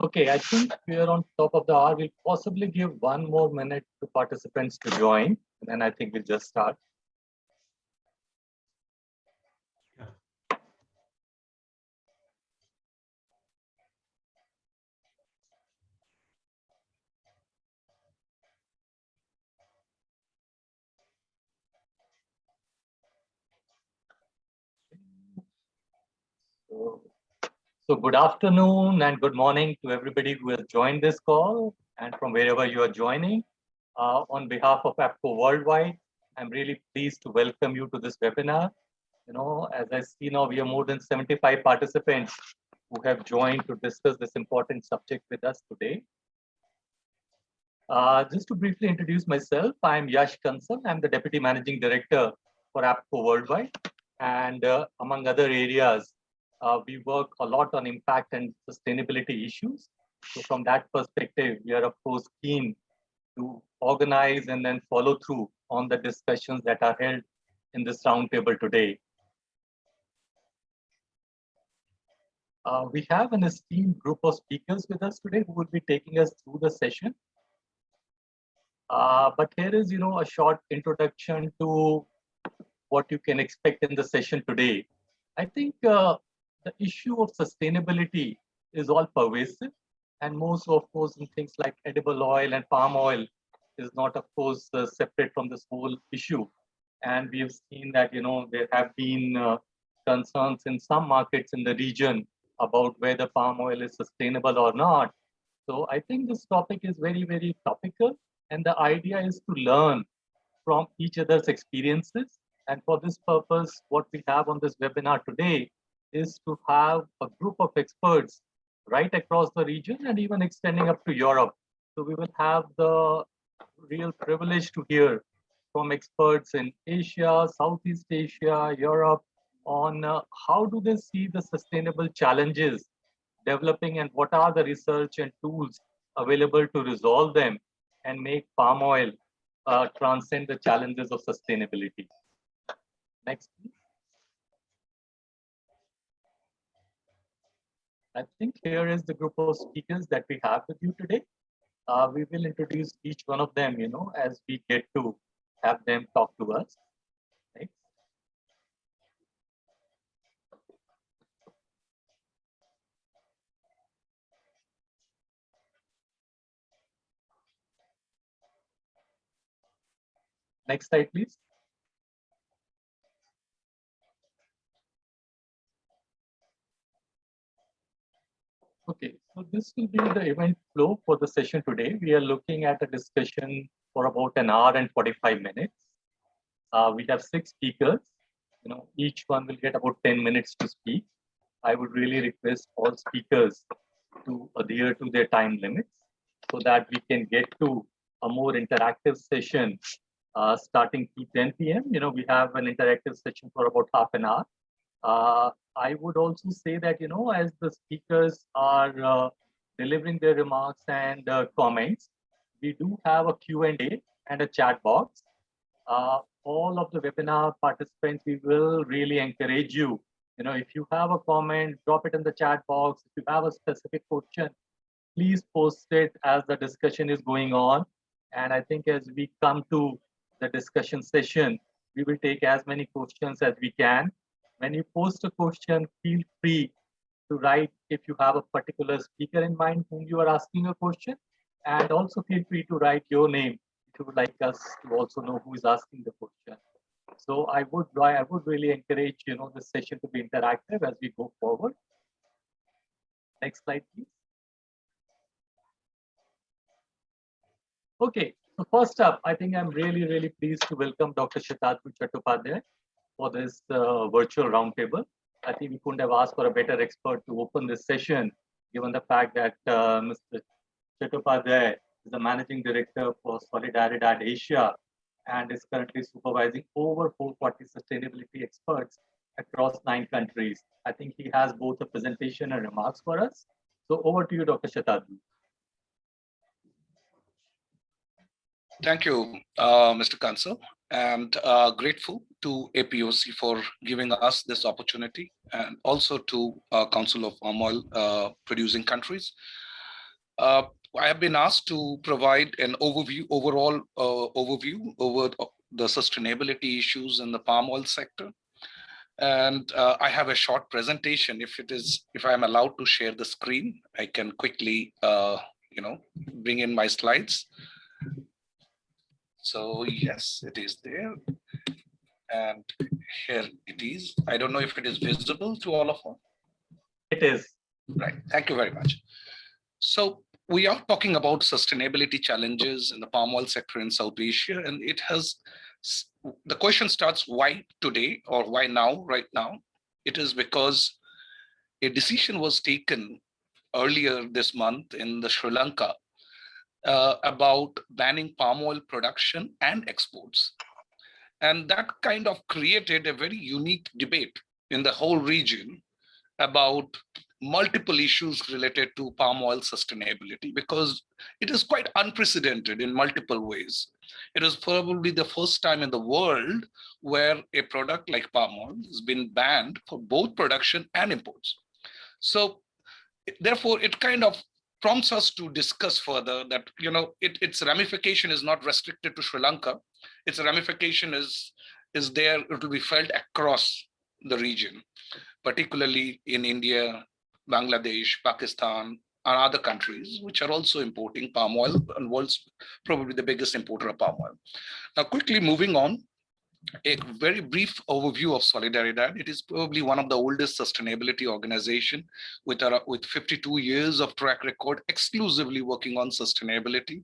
Okay, I think we are on top of the hour. We'll possibly give 1 more minute to participants to join, and then I think we'll just start. So good afternoon and good morning to everybody who has joined this call and from wherever you are joining. On behalf of APCO Worldwide, I'm really pleased to welcome you to this webinar. You know, as I see now, we have more than 75 participants who have joined to discuss this important subject with us today. Just to briefly introduce myself, I'm Yash Kansal. I'm the Deputy Managing Director for APCO Worldwide. And among other areas, we work a lot on impact and sustainability issues. So from that perspective, we are of course keen to organize and then follow through on the discussions that are held in this roundtable today. We have an esteemed group of speakers with us today who will be taking us through the session. But here is, a short introduction to what you can expect in the session today. I think the issue of sustainability is all pervasive, and most, of course, in things like edible oil and palm oil is not, of course, separate from this whole issue. And we have seen that, there have been concerns in some markets in the region about whether palm oil is sustainable or not. So I think this topic is very, very topical. And the idea is to learn from each other's experiences. And for this purpose, what we have on this webinar today is to have a group of experts right across the region and even extending up to Europe. So we will have the real privilege to hear from experts in Asia, Southeast Asia, Europe on how do they see the sustainable challenges developing and what are the research and tools available to resolve them and make palm oil transcend the challenges of sustainability. Next, please. I think here is the group of speakers that we have with you today. We will introduce each one of them, as we get to have them talk to us. Next. Next slide, please. Okay, so this will be the event flow for the session today. We are looking at a discussion for about an hour and 45 minutes. We have 6 speakers. Each one will get about 10 minutes to speak. I would really request all speakers to adhere to their time limits so that we can get to a more interactive session starting 10 p.m. We have an interactive session for about half an hour. I would also say that, as the speakers are delivering their remarks and comments, we do have a Q&A and a chat box. All of the webinar participants, we will really encourage you. If you have a comment, drop it in the chat box. If you have a specific question, please post it as the discussion is going on. And I think as we come to the discussion session, we will take as many questions as we can. When you post a question, feel free to write if you have a particular speaker in mind whom you are asking a question, and also feel free to write your name if you would like us to also know who is asking the question. So I would really encourage the session to be interactive as we go forward. Next slide, please. Okay, so first up, I think I'm really, really pleased to welcome Dr. Shatabdi Chattopadhyay for this virtual roundtable. I think we couldn't have asked for a better expert to open this session, given the fact that Mr. Chattopadhyay is the Managing Director for Solidaridad Asia and is currently supervising over 440 sustainability experts across 9 countries. I think he has both a presentation and remarks for us. So over to you, Dr. Shatabdi. Thank you, Mr. Kansal, and grateful to APOC for giving us this opportunity, and also to Council of Palm Oil Producing Countries. Uh, I have been asked to provide an overall overview over the sustainability issues in the palm oil sector. And I have a short presentation. If I'm allowed to share the screen, I can quickly, bring in my slides. So yes, it is there. And here it is. I don't know if it is visible to all of us. It is. Right. Thank you very much. So we are talking about sustainability challenges in the palm oil sector in South Asia, and the question starts, why today or why now, right now? It is because a decision was taken earlier this month in the Sri Lanka about banning palm oil production and exports. And that kind of created a very unique debate in the whole region about multiple issues related to palm oil sustainability, because it is quite unprecedented in multiple ways. It is probably the first time in the world where a product like palm oil has been banned for both production and imports. So therefore, it kind of prompts us to discuss further that its ramification is not restricted to Sri Lanka. Its ramification is there. It will be felt across the region, particularly in India, Bangladesh, Pakistan, and other countries which are also importing palm oil, and world's probably the biggest importer of palm oil. Now, quickly moving on, a very brief overview of Solidaridad. It is probably one of the oldest sustainability organization with 52 years of track record, exclusively working on sustainability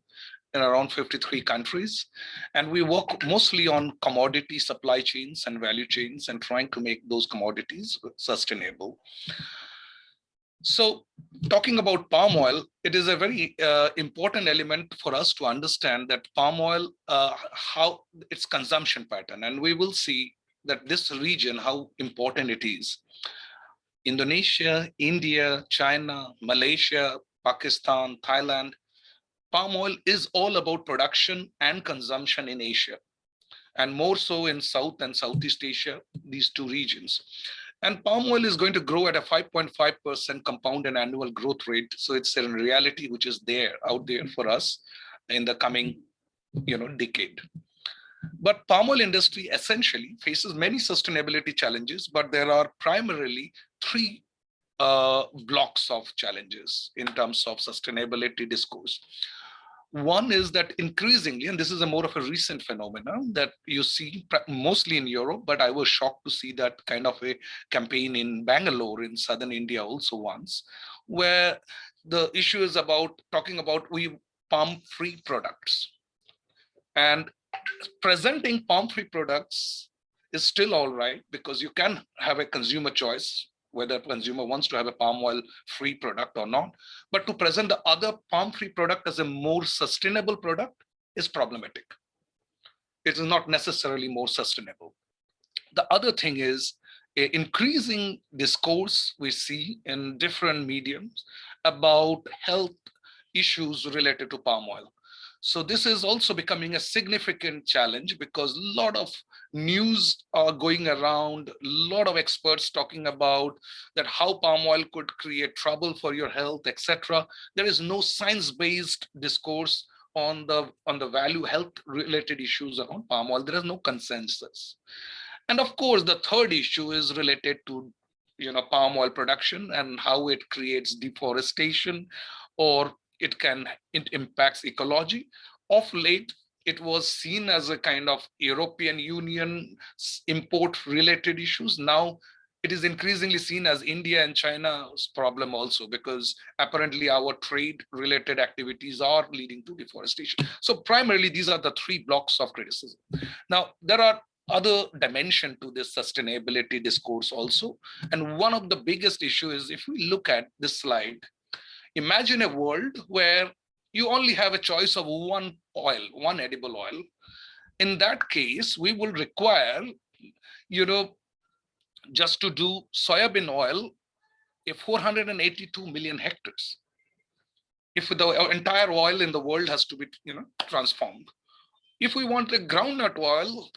in around 53 countries. And we work mostly on commodity supply chains and value chains and trying to make those commodities sustainable. So talking about palm oil, it is a very important element for us to understand that palm oil, how its consumption pattern, and we will see that this region, how important it is. Indonesia, India, China, Malaysia, Pakistan, Thailand, palm oil is all about production and consumption in Asia, and more so in South and Southeast Asia, these two regions. And palm oil is going to grow at a 5.5% compounded annual growth rate. So it's a reality which is out there for us in the coming decade. But palm oil industry essentially faces many sustainability challenges, but there are primarily three blocks of challenges in terms of sustainability discourse. One is that increasingly, and this is a more of a recent phenomenon that you see mostly in Europe, but I was shocked to see that kind of a campaign in Bangalore in southern India also once, where the issue is about talking about palm-free products. And presenting palm-free products is still all right because you can have a consumer choice whether a consumer wants to have a palm oil free product or not. But to present the other palm free product as a more sustainable product is problematic. It is not necessarily more sustainable. The other thing is an increasing discourse we see in different mediums about health issues related to palm oil. So this is also becoming a significant challenge because a lot of news are going around, a lot of experts talking about that how palm oil could create trouble for your health, etc. There is no science-based discourse on the value health related issues around palm oil. There is no consensus. And of course, the third issue is related to palm oil production and how it creates deforestation or it impacts ecology. Of late, it was seen as a kind of European Union import related issues. Now it is increasingly seen as India and China's problem also, because apparently our trade related activities are leading to deforestation. So primarily, these are the three blocks of criticism. Now, there are other dimension to this sustainability discourse also. And one of the biggest issues is if we look at this slide, imagine a world where you only have a choice of one edible oil. In that case, we will require, just to do soybean oil, 482 million hectares. If the entire oil in the world has to be, transformed. If we want a groundnut oil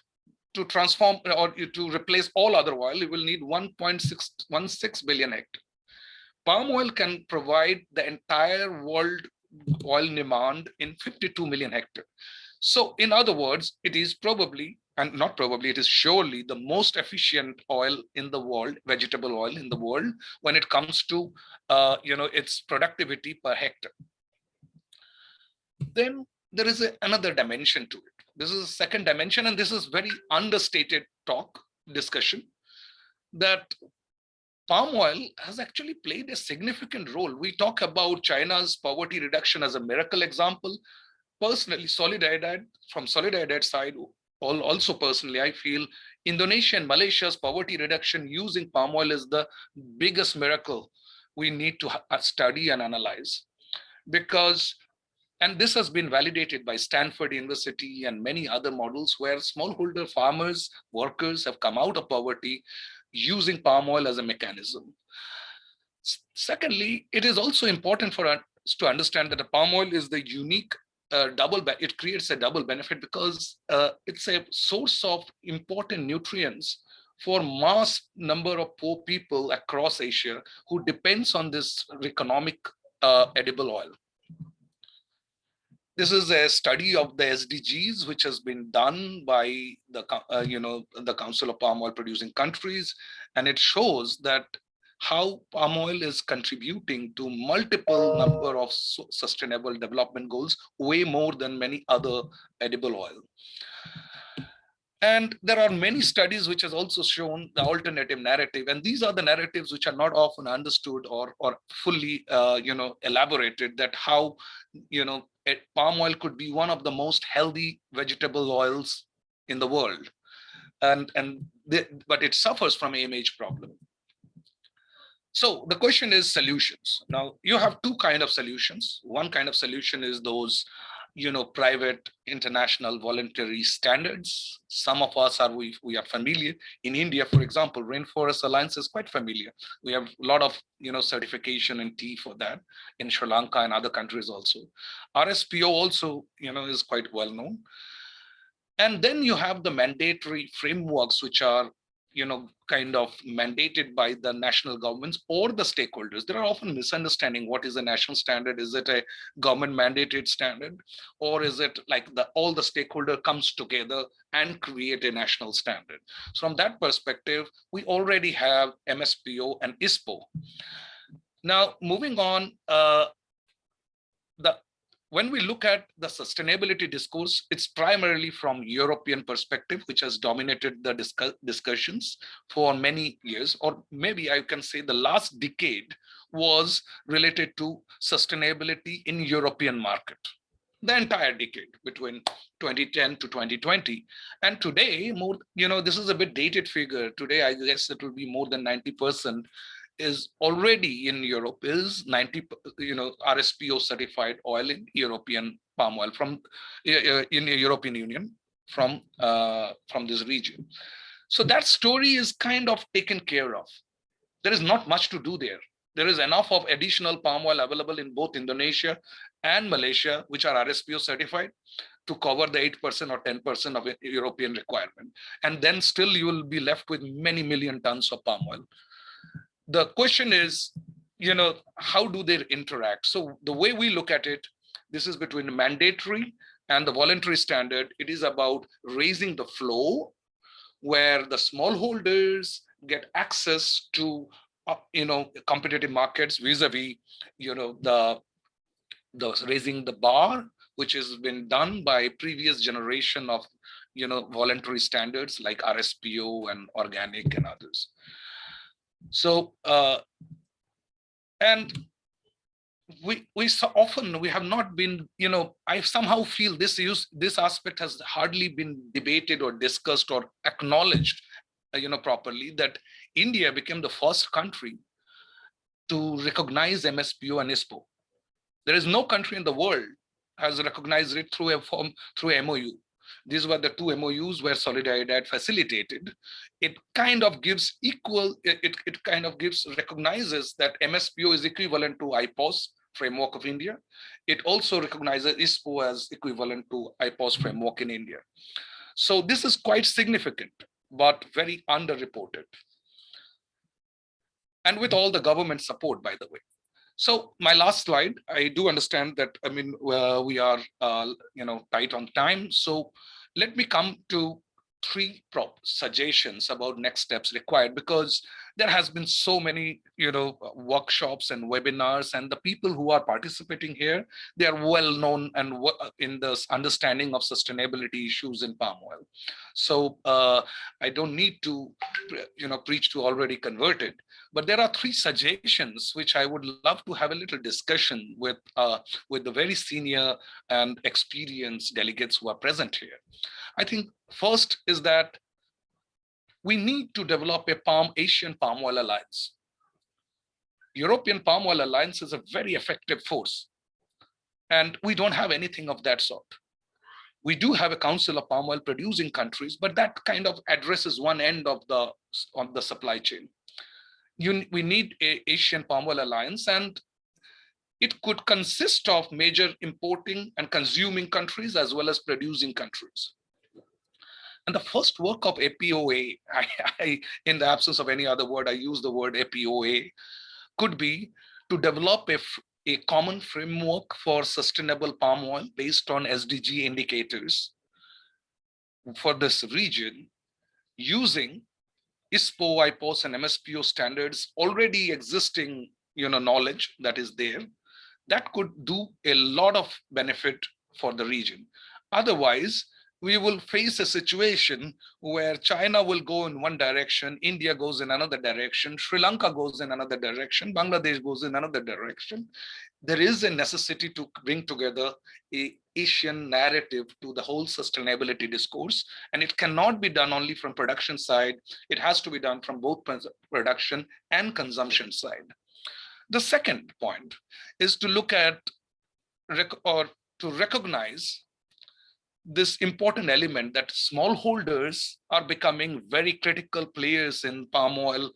to transform or to replace all other oil, we will need 1.616 billion hectares. Palm oil can provide the entire world oil demand in 52 million hectares. So in other words, it is probably, and not probably, it is surely the most efficient oil in the world, vegetable oil in the world, when it comes to its productivity per hectare. Then there is another dimension to it. This is a second dimension, and this is very understated discussion, that palm oil has actually played a significant role. We talk about China's poverty reduction as a miracle example. Personally, from Solidaridad side, also personally, I feel Indonesia and Malaysia's poverty reduction using palm oil is the biggest miracle we need to study and analyze. Because, and this has been validated by Stanford University and many other models where smallholder farmers, workers have come out of poverty using palm oil as a mechanism. Secondly, it is also important for us to understand that the palm oil is the unique it creates a double benefit because it's a source of important nutrients for mass number of poor people across Asia who depends on this economic edible oil. This is a study of the SDGs, which has been done by the Council of Palm Oil Producing Countries, and it shows that how palm oil is contributing to multiple number of sustainable development goals, way more than many other edible oil. And there are many studies which has also shown the alternative narrative, and these are the narratives which are not often understood or fully elaborated, that how palm oil could be one of the most healthy vegetable oils in the world, but it suffers from AMH problem. So the question is solutions. Now you have two kind of solutions. One kind of solution is those private international voluntary standards. Some of us we are familiar. In India, for example, Rainforest Alliance is quite familiar. We have a lot of certification and tea for that. In Sri Lanka and other countries also. RSPO also is quite well known. And then you have the mandatory frameworks which are kind of mandated by the national governments or the stakeholders. There are often misunderstanding. What is a national standard? Is it a government mandated standard? Or is it like all the stakeholder comes together and create a national standard? So from that perspective, we already have MSPO and ISPO. Now, moving on, when we look at the sustainability discourse, it's primarily from European perspective, which has dominated the discussions for many years, or maybe I can say the last decade was related to sustainability in European market. The entire decade between 2010 to 2020. And today, this is a bit dated figure. Today, I guess it will be more than 90% is already in Europe is 90, RSPO certified oil in European palm oil from in the European Union from this region. So that story is kind of taken care of. There is not much to do there. There is enough of additional palm oil available in both Indonesia and Malaysia, which are RSPO certified, to cover the 8% or 10% of European requirement. And then still you will be left with many million tons of palm oil. The question is, how do they interact? So the way we look at it, this is between the mandatory and the voluntary standard. It is about raising the flow where the smallholders get access to, competitive markets vis-a-vis, the raising the bar, which has been done by previous generation of, voluntary standards like RSPO and organic and others. So, and we so often we have not been, I somehow feel this aspect has hardly been debated or discussed or acknowledged, properly, that India became the first country to recognize MSPO and ISPO. There is no country in the world has recognized it through MOU. These were the two MOUs where Solidaridad facilitated. It kind of gives recognizes that MSPO is equivalent to IPOS framework of India. It also recognizes ISPO as equivalent to IPOS framework in India. So this is quite significant, but very underreported. And with all the government support, by the way. So my last slide, I do understand that, I mean, we are, tight on time. So let me come to three suggestions about next steps required, because there has been so many, workshops and webinars, and the people who are participating here, they are well known and in the understanding of sustainability issues in palm oil. So I don't need to, preach to already converted. But there are three suggestions which I would love to have a little discussion with the very senior and experienced delegates who are present here. I think first is that we need to develop a Asian Palm Oil Alliance. European Palm Oil Alliance is a very effective force, and we don't have anything of that sort. We do have a Council of Palm Oil Producing Countries, but that kind of addresses one end of the supply chain. We need a Asian Palm Oil Alliance, and it could consist of major importing and consuming countries as well as producing countries. And the first work of APOA, in the absence of any other word, I use the word APOA, could be to develop a common framework for sustainable palm oil based on SDG indicators for this region, using ISPO, IPOS, and MSPO standards already existing, knowledge that is there, that could do a lot of benefit for the region. Otherwise, we will face a situation where China will go in one direction, India goes in another direction, Sri Lanka goes in another direction, Bangladesh goes in another direction. There is a necessity to bring together a Asian narrative to the whole sustainability discourse, and it cannot be done only from production side. It has to be done from both production and consumption side. The second point is to look at or to recognize this important element that smallholders are becoming very critical players in palm oil,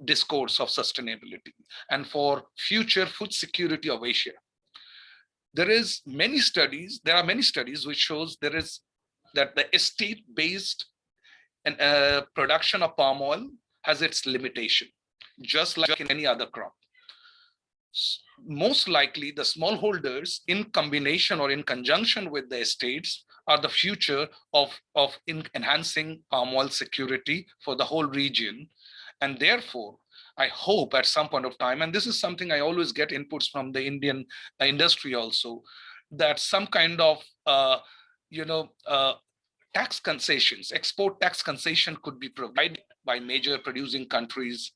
discourse of sustainability and for future food security of Asia. There are many studies which shows that the estate-based production of palm oil has its limitation, just like in any other crop. Most likely the smallholders in combination or in conjunction with the estates are the future of enhancing palm oil security for the whole region. And therefore, I hope at some point of time, and this is something I always get inputs from the Indian industry also, that some kind of tax concessions, export tax concession could be provided by major producing countries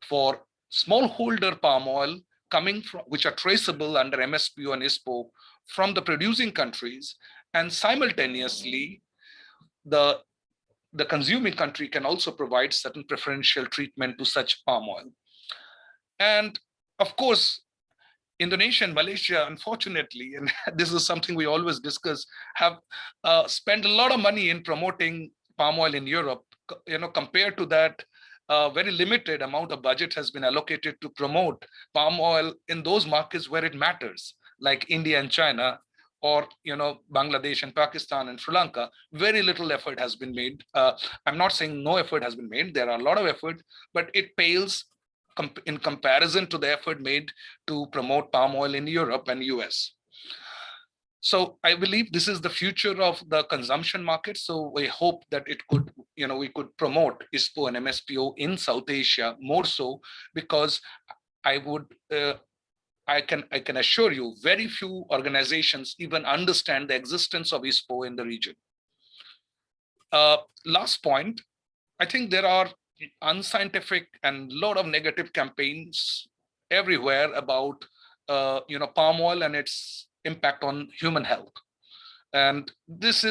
for smallholder palm oil coming from, which are traceable under MSPO and ISPO from the producing countries, and simultaneously the consuming country can also provide certain preferential treatment to such palm oil. And of course, Indonesia and Malaysia, unfortunately, and this is something we always discuss, have spent a lot of money in promoting palm oil in Europe. Compared to that, very limited amount of budget has been allocated to promote palm oil in those markets where it matters, like India and China, or Bangladesh and Pakistan and Sri Lanka. Very little effort has been made. I'm not saying no effort has been made. There are a lot of effort, but it pales in comparison to the effort made to promote palm oil in Europe and US. So I believe this is the future of the consumption market. So we hope that it could, we could promote ISPO and MSPO in South Asia more so, because I can assure you very few organizations even understand the existence of ISPO in the region. Last point, I think there are unscientific and a lot of negative campaigns everywhere about palm oil and its impact on human health. And this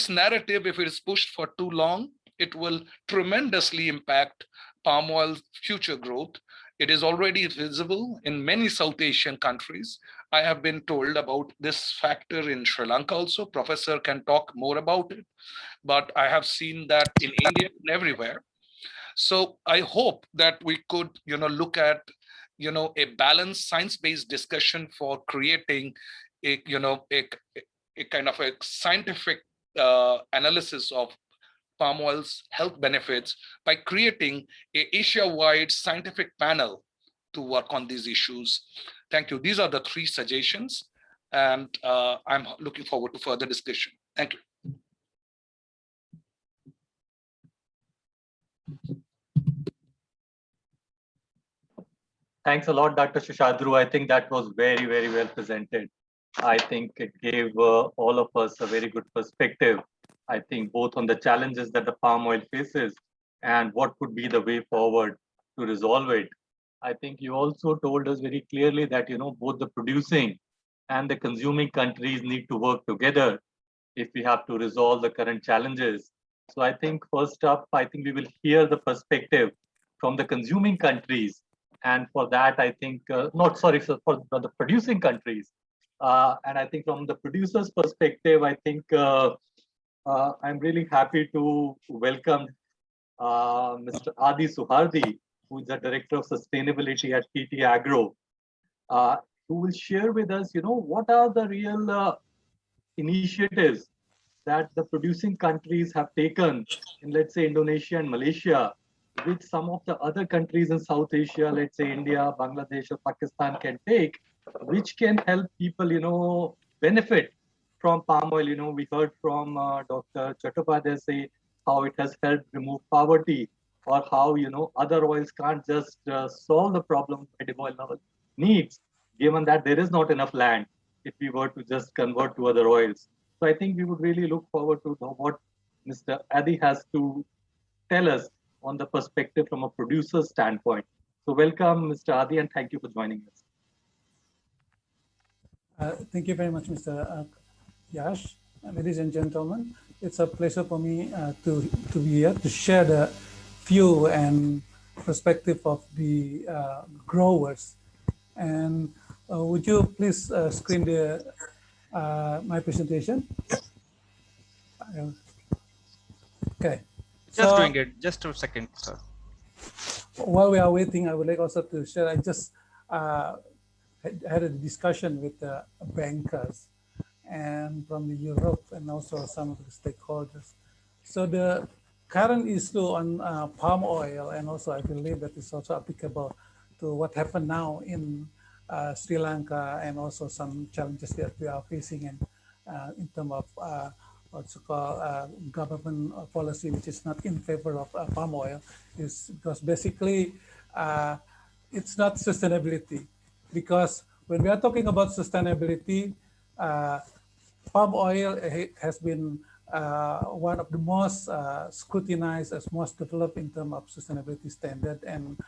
narrative, if it is pushed for too long, it will tremendously impact palm oil's future growth. It is already visible in many South Asian countries. I have been told about this factor in Sri Lanka also. Professor can talk more about it, but I have seen that in India and everywhere. So I hope that we could, look at, a balanced science-based discussion for creating a kind of a scientific analysis of palm oil's health benefits by creating a Asia-wide scientific panel to work on these issues. Thank you. These are the three suggestions, and I'm looking forward to further discussion. Thank you. Thanks a lot, Dr. Shishadru. I think that was very, very well presented. I think it gave all of us a very good perspective. I think both on the challenges that the palm oil faces and what could be the way forward to resolve it. I think you also told us very clearly that both the producing and the consuming countries need to work together if we have to resolve the current challenges. So I think first up, I think we will hear the perspective from the consuming countries. And for that, I think, for the producing countries. And I think from the producer's perspective, I think I'm really happy to welcome Mr. Adi Suhardi, who is the Director of Sustainability at PT Agro, who will share with us, what are the real initiatives that the producing countries have taken in, let's say, Indonesia and Malaysia, which some of the other countries in South Asia, let's say India, Bangladesh, or Pakistan can take, which can help people, benefit from palm oil. We heard from Dr. Chattopadhyay say how it has helped remove poverty, or how, other oils can't just solve the problem edible oil needs, given that there is not enough land if we were to just convert to other oils. So I think we would really look forward to know what Mr. Adi has to tell us on the perspective from a producer's standpoint. So welcome, Mr. Adi, and thank you for joining us. Thank you very much, Mr. Yash. Ladies and gentlemen, it's a pleasure for me to be here to share the view and perspective of the growers. And would you please screen my presentation? Okay. Just doing it. Just a second, sir. While we are waiting, I would like also to share. I just had a discussion with the bankers and from the Europe and also some of the stakeholders. So the current issue on palm oil, and also I believe that is also applicable to what happened now in Sri Lanka, and also some challenges that we are facing in terms of what's called government policy, which is not in favor of palm oil, is because basically it's not sustainability. Because when we are talking about sustainability, palm oil has been one of the most scrutinized, as most developed in terms of sustainability standard and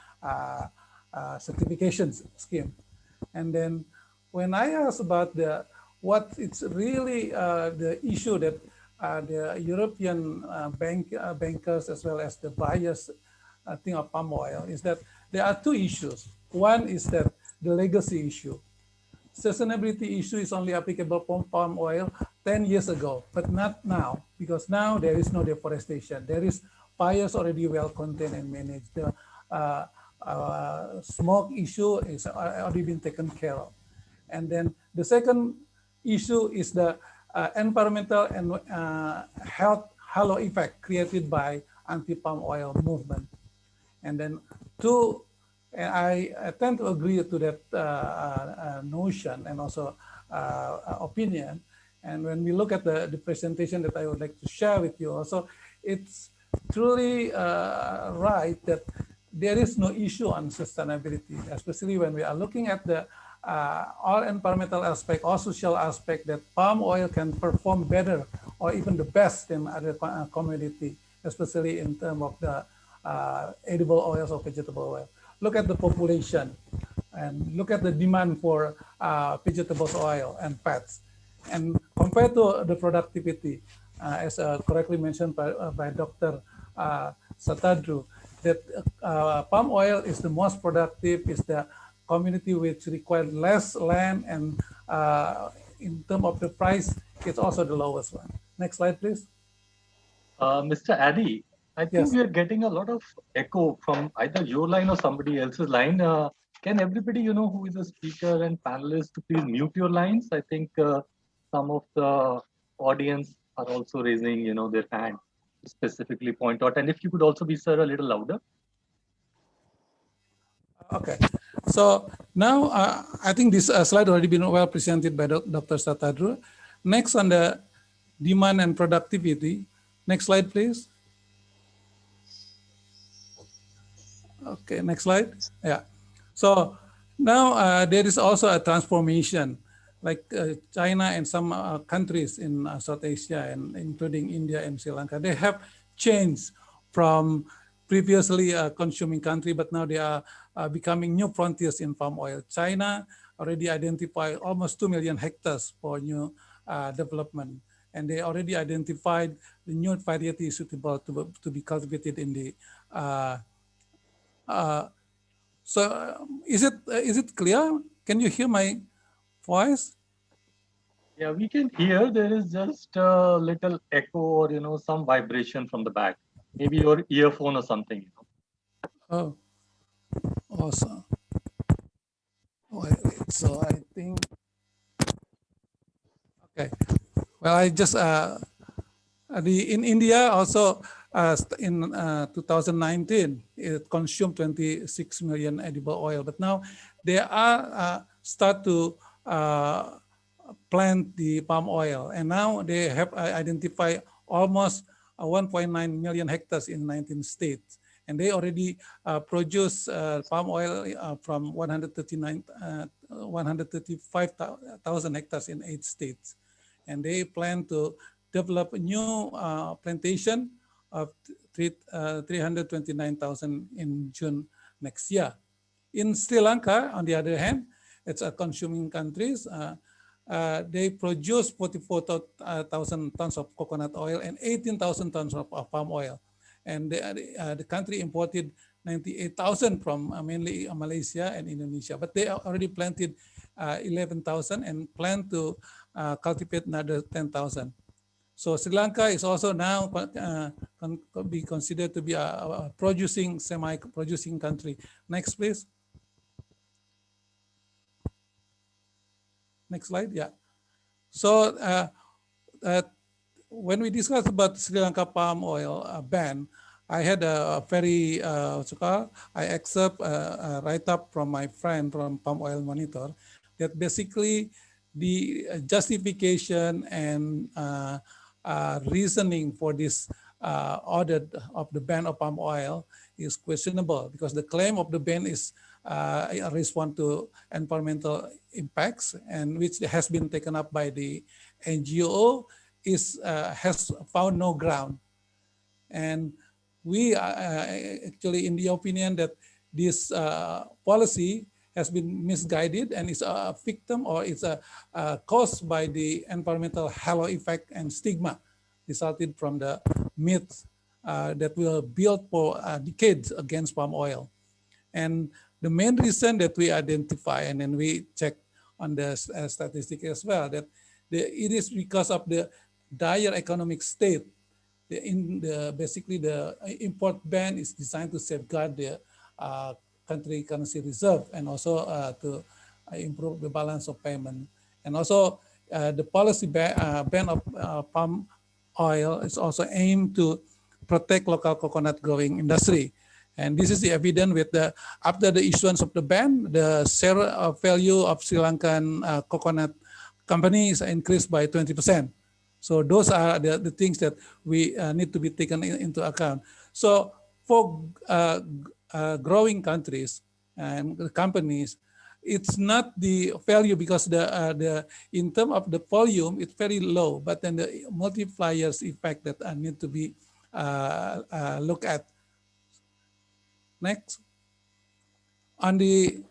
certification scheme. And then when I asked about what it's really the issue that the European bankers as well as the buyers think of palm oil, is that there are two issues. One is that the legacy issue. Sustainability issue is only applicable for palm oil 10 years ago, but not now, because now there is no deforestation. There is fires already well contained and managed. The smoke issue is already been taken care of. And then the second issue is the environmental and health halo effect created by anti-palm oil movement. And then and I tend to agree to that notion and also opinion. And when we look at the presentation that I would like to share with you also, it's truly right that there is no issue on sustainability, especially when we are looking at the all environmental aspect or social aspect, that palm oil can perform better or even the best than other commodity, especially in terms of the edible oils or vegetable oil. Look at the population and look at the demand for vegetable oil and fats. And compared to the productivity, as correctly mentioned by Dr. Satadru, that palm oil is the most productive, is the community which requires less land, and in terms of the price, it's also the lowest one. Next slide, please. Mr. Adi, I think Yes. we are getting a lot of echo from either your line or somebody else's line. Can everybody, who is a speaker and panelist, to please mute your lines? I think some of the audience are also raising, their hand to specifically point out. And if you could also be, sir, a little louder. Okay. So now I think this slide already been well presented by Dr. Satadru. Next on the demand and productivity. Next slide, please. Okay, next slide. Yeah. So now there is also a transformation, like China and some countries in South Asia, and including India and Sri Lanka. They have changed from previously a consuming country, but now they are becoming new frontiers in palm oil. China already identified almost 2 million hectares for new development, and they already identified the new varieties suitable to be cultivated in the so is it clear? Can you hear my voice? Yeah, we can hear there is just a little echo or some vibration from the back. Maybe your earphone or something. Oh, awesome. Wait, so I think okay. Well, I just in India also in 2019 it consumed 26 million edible oil, but now they are start to plant the palm oil, and now they have identified almost 1.9 million hectares in 19 states, and they already produce palm oil from 135,000 hectares in 8 states, and they plan to develop a new plantation of 329,000 in June next year. In Sri Lanka, on the other hand, it's a consuming countries. They produce 44,000 tons of coconut oil and 18,000 tons of palm oil. And the country imported 98,000 from mainly Malaysia and Indonesia, but they already planted 11,000 and plan to cultivate another 10,000. So Sri Lanka is also now be considered to be a producing, semi-producing country. Next, please. Next slide, yeah. So when we discussed about Sri Lanka palm oil ban, I had a very, I accept a write-up from my friend from Palm Oil Monitor that basically the justification and reasoning for this audit of the ban of palm oil is questionable, because the claim of the ban is a response to environmental impacts, and which has been taken up by the NGO has found no ground. And we are actually in the opinion that this policy has been misguided and is a victim, or it's caused by the environmental halo effect and stigma resulted from the myths that were built for decades against palm oil. And the main reason that we identify, and then we check on the statistic as well, that it is because of the dire economic state. Basically, the import ban is designed to safeguard the country currency reserve, and also to improve the balance of payment. And also the policy ban of palm oil is also aimed to protect local coconut growing industry. And this is the evidence with after the issuance of the ban, the share value of Sri Lankan coconut companies increased by 20%. So those are the things that we need to be taken into account. So for growing countries and companies, it's not the value, because the in terms of the volume, it's very low, but then the multipliers effect that need to be looked at. Next. On the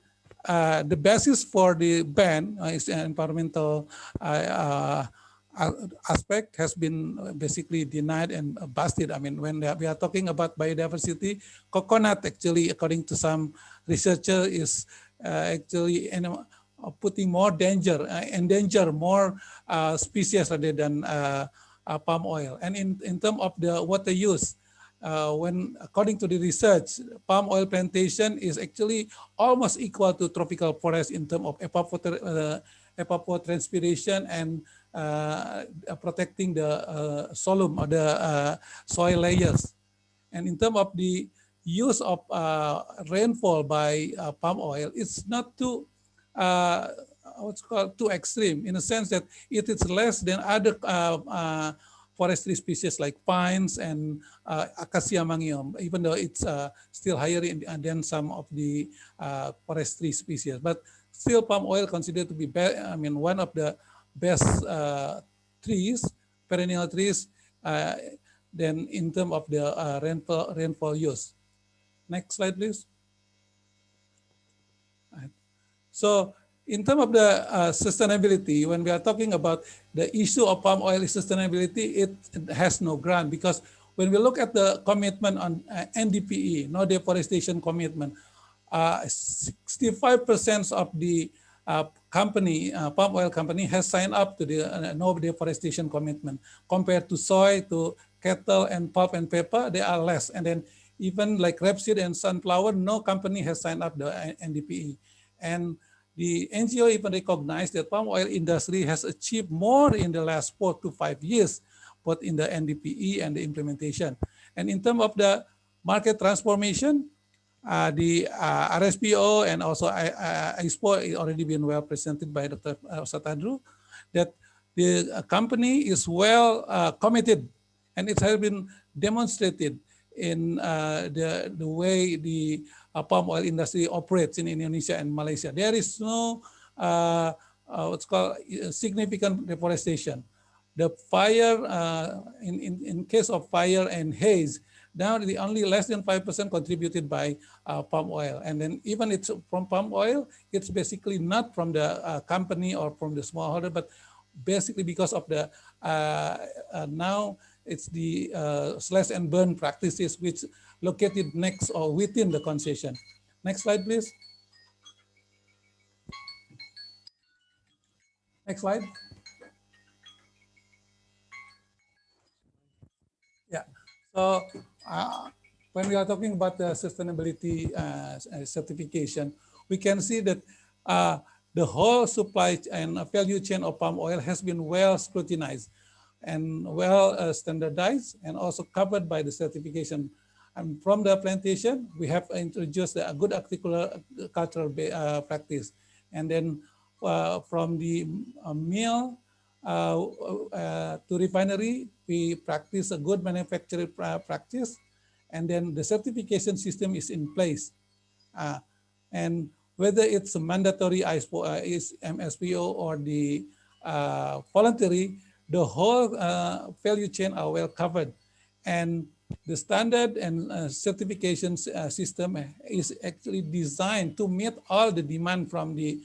basis for the ban is environmental aspect has been basically denied and busted. I mean, when we are talking about biodiversity, coconut actually, according to some researcher, is actually putting more endanger more species rather than palm oil. And in terms of the water use, when according to the research, palm oil plantation is actually almost equal to tropical forest in terms of evapotranspiration and protecting the solum or the soil layers. And in terms of the use of rainfall by palm oil is not too what's called too extreme, in a sense that it is less than other forestry species like pines and acacia mangium, even though it's still higher than some of the forestry species. But still, palm oil considered to be, one of the best trees, perennial trees, then in terms of the rainfall use. Next slide, please. So in terms of the sustainability, when we are talking about the issue of palm oil sustainability, it has no ground, because when we look at the commitment on NDPE, no deforestation commitment, 65% of the company, palm oil company, has signed up to the no deforestation commitment. Compared to soy, to cattle, and pulp and paper, they are less. And then even like rapeseed and sunflower, no company has signed up the NDPE. And the NGO even recognized that palm oil industry has achieved more in the last 4 to 5 years, both in the NDPE and the implementation. And in terms of the market transformation, the RSPO and also ISPO already been well presented by Dr. Satadru, that the company is well committed, and it has been demonstrated in the way the palm oil industry operates in Indonesia and Malaysia. There is no what's called significant deforestation. The fire, in case of fire and haze, now the only less than 5% contributed by palm oil. And then even it's from palm oil, it's basically not from the company or from the smallholder, but basically because of the, now it's the slash and burn practices which located next or within the concession. Next slide, please. Next slide. Yeah. So when we are talking about the sustainability certification, we can see that the whole supply and value chain of palm oil has been well scrutinized and well standardized, and also covered by the certification. And from the plantation, we have introduced a good agricultural practice. And then from the mill to refinery, we practice a good manufacturing practice. And then the certification system is in place. And whether it's a mandatory is MSPO or the voluntary, the whole value chain are well covered. And the standard and certification system is actually designed to meet all the demand from the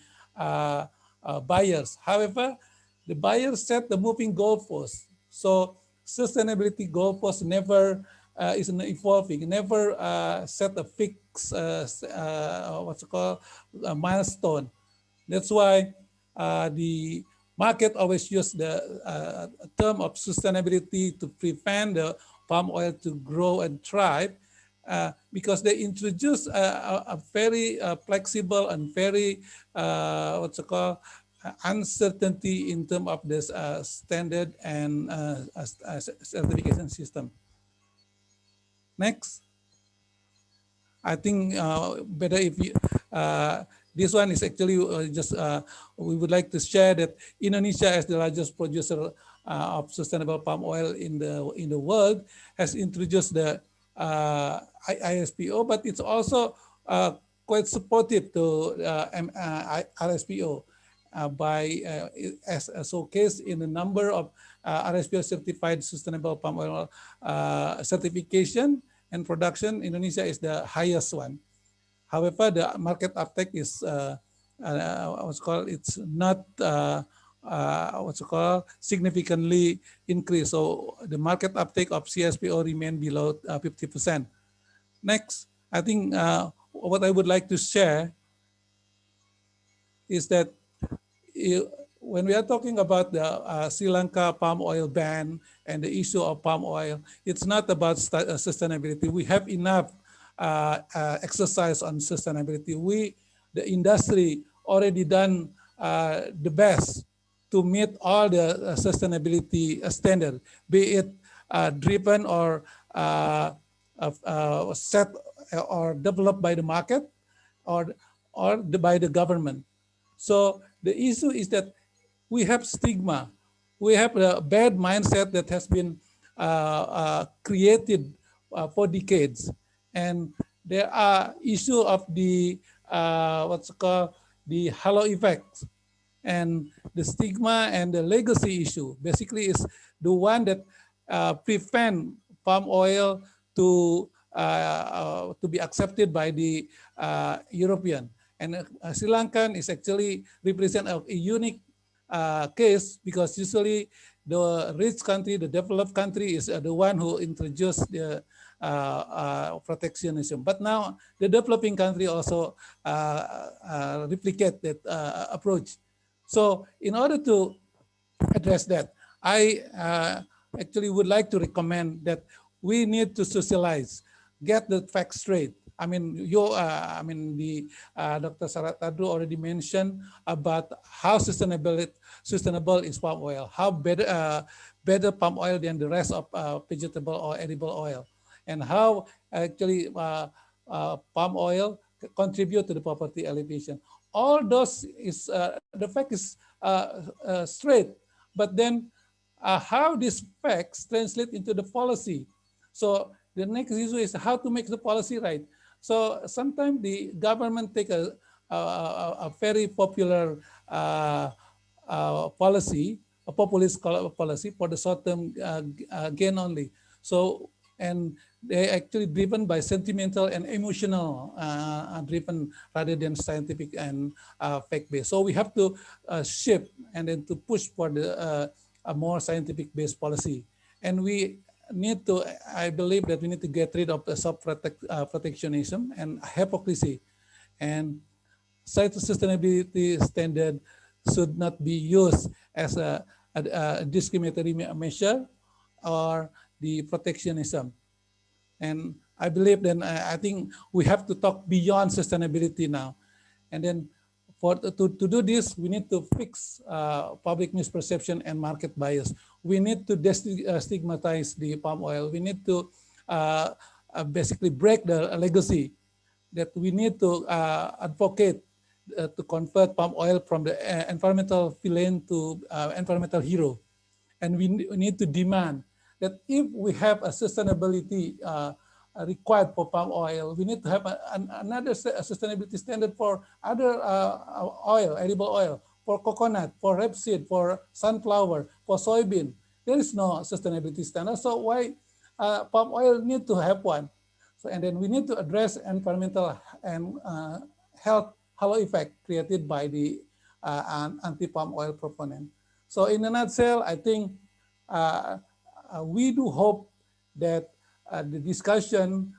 buyers. However, the buyers set the moving goalposts. So sustainability goalposts never is evolving, never set a fixed what's it called a milestone. That's why the market always use the term of sustainability to prevent the palm oil to grow and thrive, because they introduce a very flexible and very what's it called uncertainty in terms of this standard and certification system. Next. I think better if you, this one is actually just, we would like to share that Indonesia, as the largest producer of sustainable palm oil in the world, has introduced the ISPO, but it's also quite supportive to RSPO by as a showcase in a number of RSPO certified sustainable palm oil certification and production. Indonesia is the highest one. However, the market uptake is what's called, it's not what's called significantly increased. So the market uptake of CSPO remain below 50%. Next, I think what I would like to share is that when we are talking about the Sri Lanka palm oil ban and the issue of palm oil, it's not about sustainability. We have enough exercise on sustainability. The industry, already done the best to meet all the sustainability standard, be it deepen or set or developed by the market or by the government. So the issue is that we have stigma. We have a bad mindset that has been created for decades. And there are issue of the what's called the halo effect, and the stigma and the legacy issue basically is the one that prevent palm oil to be accepted by the European. And Sri Lankan is actually represent a unique case, because usually the rich country, the developed country, is the one who introduced the protectionism. But now the developing country also replicate that approach. So in order to address that, I actually would like to recommend that we need to socialize, get the facts straight. I mean, Dr. Saratadru already mentioned about how sustainable is palm oil, how better palm oil than the rest of vegetable or edible oil, and how actually palm oil contribute to the poverty alleviation. All those is the fact is straight, but then how these facts translate into the policy. So the next issue is how to make the policy right. So sometimes the government take a very popular policy, a populist policy for the short-term gain only. So, and they actually driven by sentimental and emotional driven rather than scientific and fact-based. So we have to shift and then to push for the a more scientific-based policy. And we need to, I believe that we need to get rid of the protectionism and hypocrisy. And site sustainability standard should not be used as a discriminatory measure or the protectionism. And I believe then I think we have to talk beyond sustainability now. And then to do this, we need to fix public misperception and market bias. We need to destigmatize the palm oil. We need to basically break the legacy that we need to advocate to convert palm oil from the environmental villain to environmental hero. And we need to demand that if we have a sustainability required for palm oil, we need to have another sustainability standard for other oil, edible oil, for coconut, for rapeseed, for sunflower, for soybean. There is no sustainability standard. So why palm oil need to have one? So, and then we need to address environmental and health halo effect created by the anti-palm oil proponent. So in a nutshell, I think we do hope that the discussion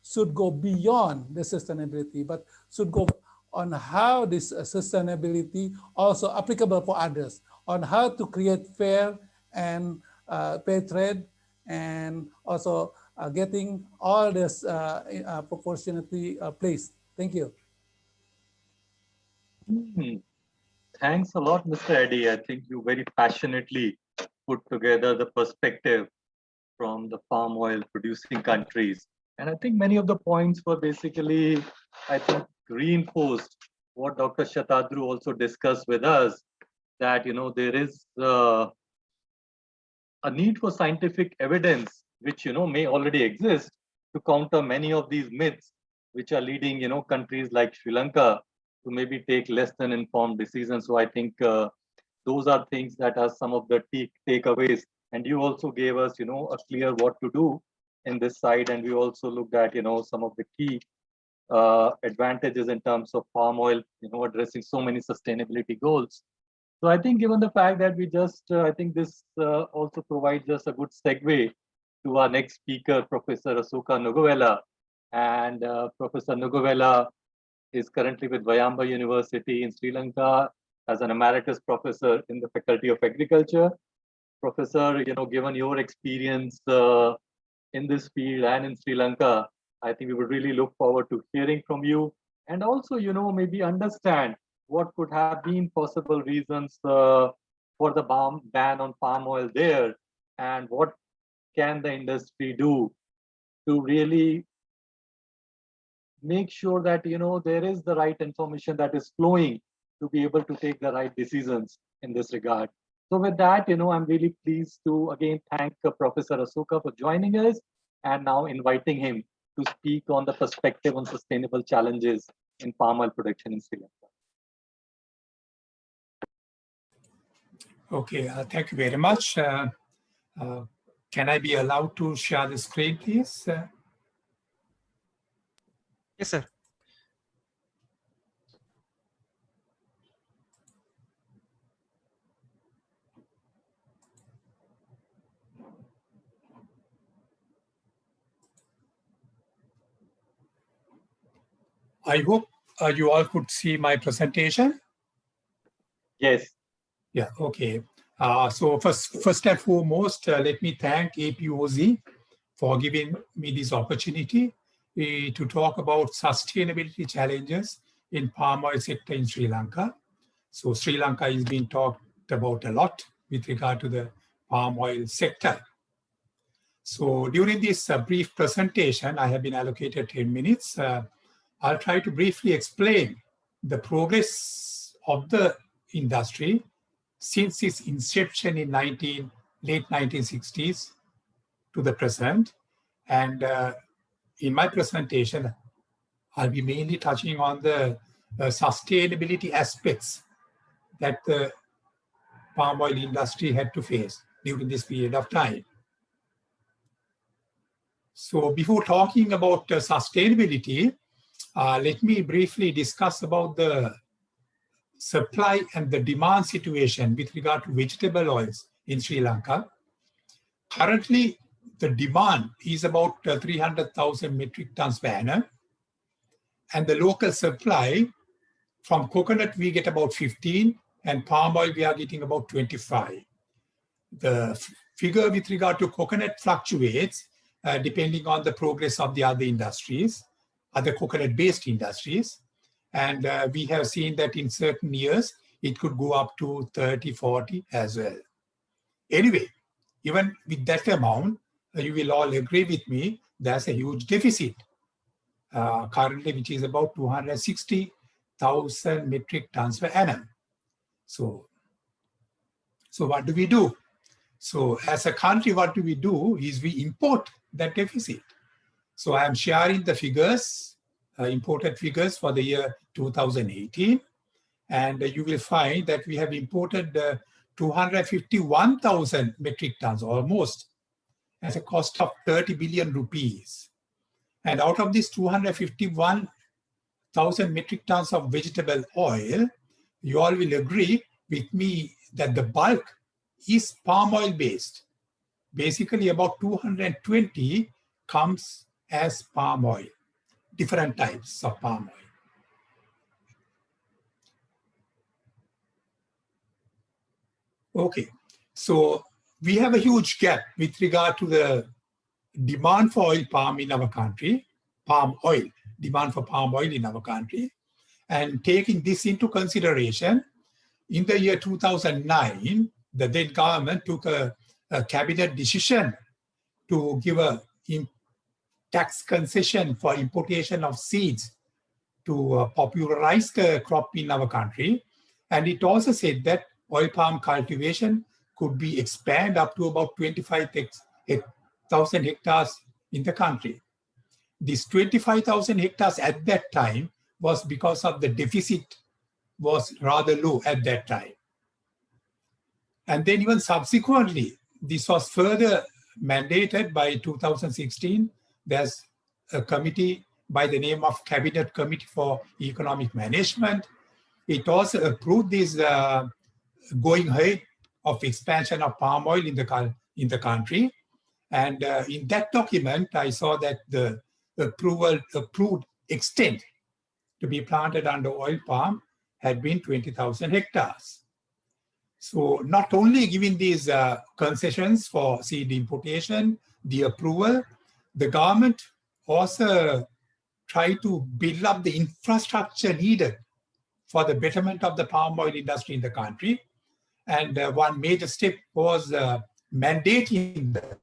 should go beyond the sustainability, but should go on how this sustainability also applicable for others, on how to create fair and fair trade, and also getting all this proportionately placed. Thank you. Thanks a lot, Mr. Eddy. I think you very passionately put together the perspective from the palm oil producing countries. And I think many of the points were basically, I think, reinforced what Dr. Shatadru also discussed with us, that, you know, there is a need for scientific evidence, which, you know, may already exist to counter many of these myths, which are leading, you know, countries like Sri Lanka to maybe take less than informed decisions. So I think those are things that are some of the takeaways. And you also gave us, you know, a clear what to do in this side. And we also looked at, you know, some of the key advantages in terms of palm oil, you know, addressing so many sustainability goals. So I think given the fact that we just, I think this also provides us a good segue to our next speaker, Professor Asoka Nuguvela. And Professor Nuguvela is currently with Wayamba University in Sri Lanka as an emeritus professor in the Faculty of Agriculture. Professor, you know, given your experience in this field and in Sri Lanka, I think we would really look forward to hearing from you, and also, you know, maybe understand what could have been possible reasons for the ban on palm oil there, and what can the industry do to really make sure that there is the right information that is flowing to be able to take the right decisions in this regard. So with that, I'm really pleased to again thank Professor Asoka for joining us and now inviting him to speak on the perspective on sustainable challenges in palm oil production in Sri Lanka. Okay, thank you very much. Can I be allowed to share the screen, please? Yes, sir. I hope you all could see my presentation. Yes. Yeah, okay. So first and foremost, let me thank APOZ for giving me this opportunity to talk about sustainability challenges in palm oil sector in Sri Lanka. So Sri Lanka is being talked about a lot with regard to the palm oil sector. So during this brief presentation, I have been allocated 10 minutes. I'll try to briefly explain the progress of the industry since its inception in late 1960s to the present. And in my presentation, I'll be mainly touching on the sustainability aspects that the palm oil industry had to face during this period of time. So before talking about sustainability, let me briefly discuss about the supply and the demand situation with regard to vegetable oils in Sri Lanka. Currently, the demand is about 300,000 metric tons per annum. And the local supply from coconut, we get about 15, and palm oil, we are getting about 25. The figure with regard to coconut fluctuates depending on the progress of the other industries, other coconut-based industries. And we have seen that in certain years, it could go up to 30, 40 as well. Anyway, even with that amount, you will all agree with me, there's a huge deficit currently, which is about 260,000 metric tons per annum. So what do we do? So as a country, what do? Is we import that deficit. So I am sharing the figures, imported figures for the year 2018. And you will find that we have imported 251,000 metric tons almost at a cost of 30 billion rupees. And out of this 251,000 metric tons of vegetable oil, you all will agree with me that the bulk is palm oil based. Basically about 220 comes as palm oil, different types of palm oil. Okay, so we have a huge gap with regard to the demand for oil palm in our country, demand for palm oil in our country. And taking this into consideration, in the year 2009, the then government took a cabinet decision to give a tax concession for importation of seeds to popularize the crop in our country. And it also said that oil palm cultivation could be expanded up to about 25,000 hectares in the country. This 25,000 hectares at that time was because of the deficit was rather low at that time. And then even subsequently, this was further mandated by 2016. There's a committee by the name of Cabinet Committee for Economic Management. It also approved this going ahead of expansion of palm oil in the country. And in that document, I saw that the approved extent to be planted under oil palm had been 20,000 hectares. So not only giving these concessions for seed importation, the approval, the government also tried to build up the infrastructure needed for the betterment of the palm oil industry in the country. And one major step was mandating the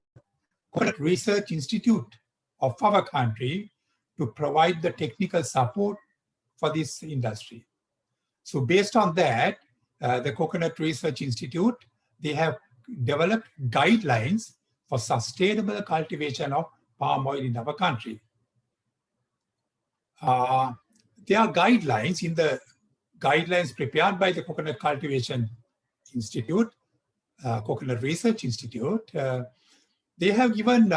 Coconut Research Institute of our country to provide the technical support for this industry. So based on that, the Coconut Research Institute, they have developed guidelines for sustainable cultivation of palm oil in our country. There are guidelines in the guidelines prepared by the Coconut Cultivation Institute, Coconut Research Institute. They have given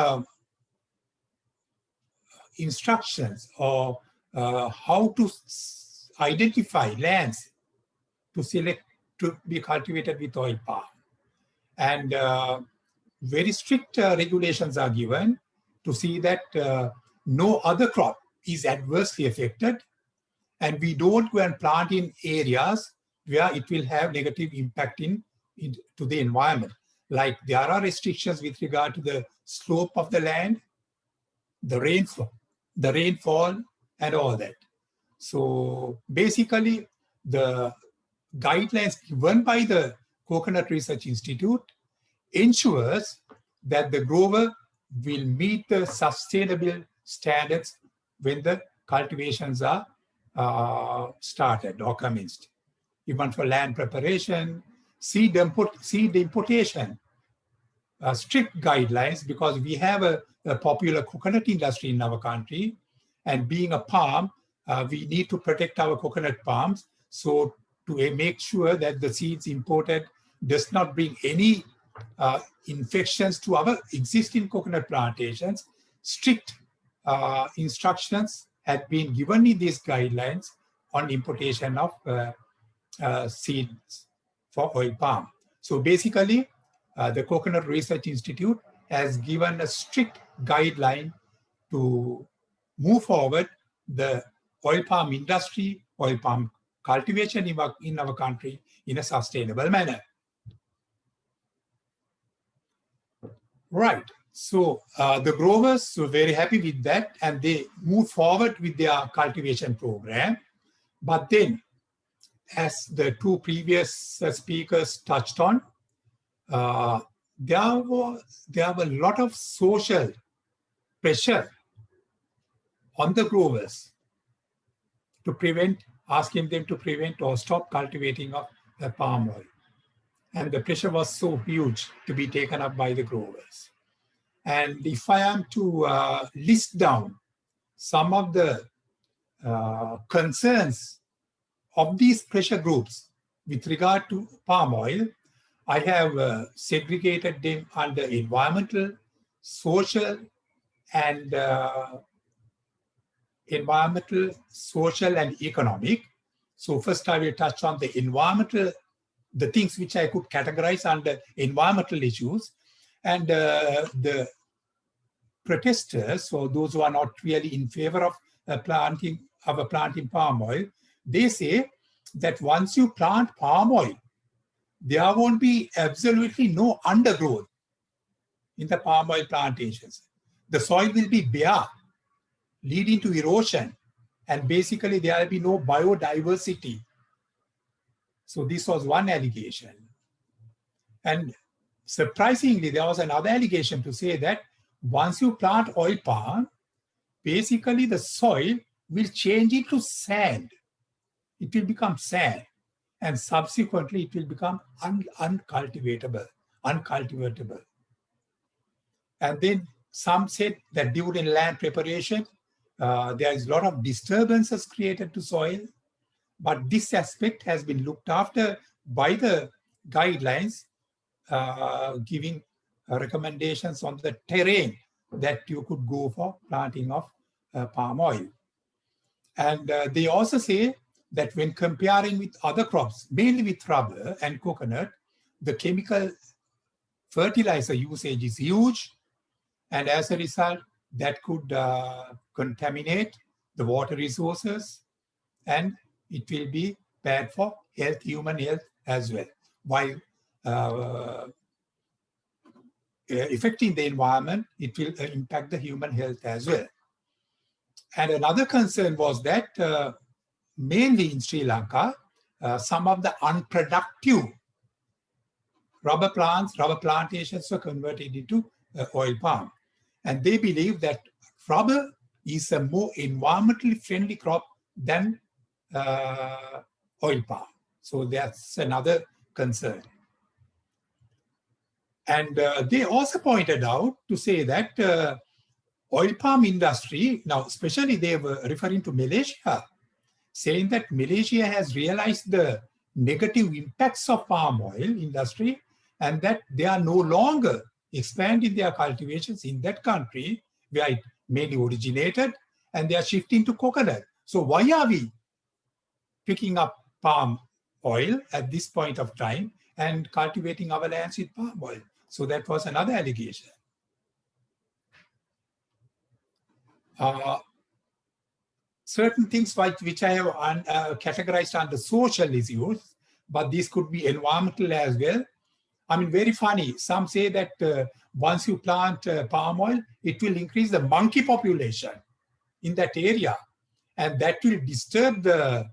instructions or how to identify lands to select to be cultivated with oil palm. And very strict regulations are given to see that no other crop is adversely affected, and we don't go and plant in areas where it will have negative impact to the environment. Like there are restrictions with regard to the slope of the land, the rainfall and all that. So basically the guidelines given by the Coconut Research Institute ensures that the grower will meet the sustainable standards when the cultivations are started or commenced. Even for land preparation, seed importation, strict guidelines, because we have a popular coconut industry in our country, and being a palm, we need to protect our coconut palms. So to make sure that the seeds imported does not bring any infections to our existing coconut plantations, strict instructions have been given in these guidelines on importation of seeds for oil palm. So basically, the Coconut Research Institute has given a strict guideline to move forward the oil palm industry, oil palm cultivation in our country in a sustainable manner. Right. So the growers were very happy with that, and they moved forward with their cultivation program. But then, as the two previous speakers touched on, there were a lot of social pressure on the growers to asking them to prevent or stop cultivating of the palm oil. And the pressure was so huge to be taken up by the growers. And if I am to list down some of the concerns of these pressure groups with regard to palm oil, I have segregated them under environmental, social, and economic. So first I will touch on the environmental, the things which I could categorize under environmental issues. And the protesters, or those who are not really in favor of planting palm oil, they say that once you plant palm oil, there won't be absolutely no undergrowth in the palm oil plantations. The soil will be bare, leading to erosion, and basically there will be no biodiversity. So this was one allegation. And surprisingly, there was another allegation to say that once you plant oil palm, basically the soil will change into sand. It will become sand, and subsequently it will become uncultivatable. And then some said that during land preparation, there is a lot of disturbances created to soil, but this aspect has been looked after by the guidelines, giving recommendations on the terrain that you could go for planting of palm oil. And they also say that when comparing with other crops, mainly with rubber and coconut, the chemical fertilizer usage is huge. And as a result, that could contaminate the water resources, and it will be bad for health, human health as well, while affecting the environment, it will impact the human health as well. And another concern was that mainly in Sri Lanka, some of the unproductive rubber plantations were converted into oil palm. And they believe that rubber is a more environmentally friendly crop than oil palm. So that's another concern. And they also pointed out to say that oil palm industry, now especially they were referring to Malaysia, saying that Malaysia has realized the negative impacts of palm oil industry and that they are no longer expanding their cultivations in that country where it mainly originated, and they are shifting to coconut. So why are we picking up palm oil at this point of time and cultivating our lands with palm oil? So that was another allegation. Certain things which I have categorized under social issues, but these could be environmental as well. I mean, very funny. Some say that once you plant palm oil, it will increase the monkey population in that area, and that will disturb the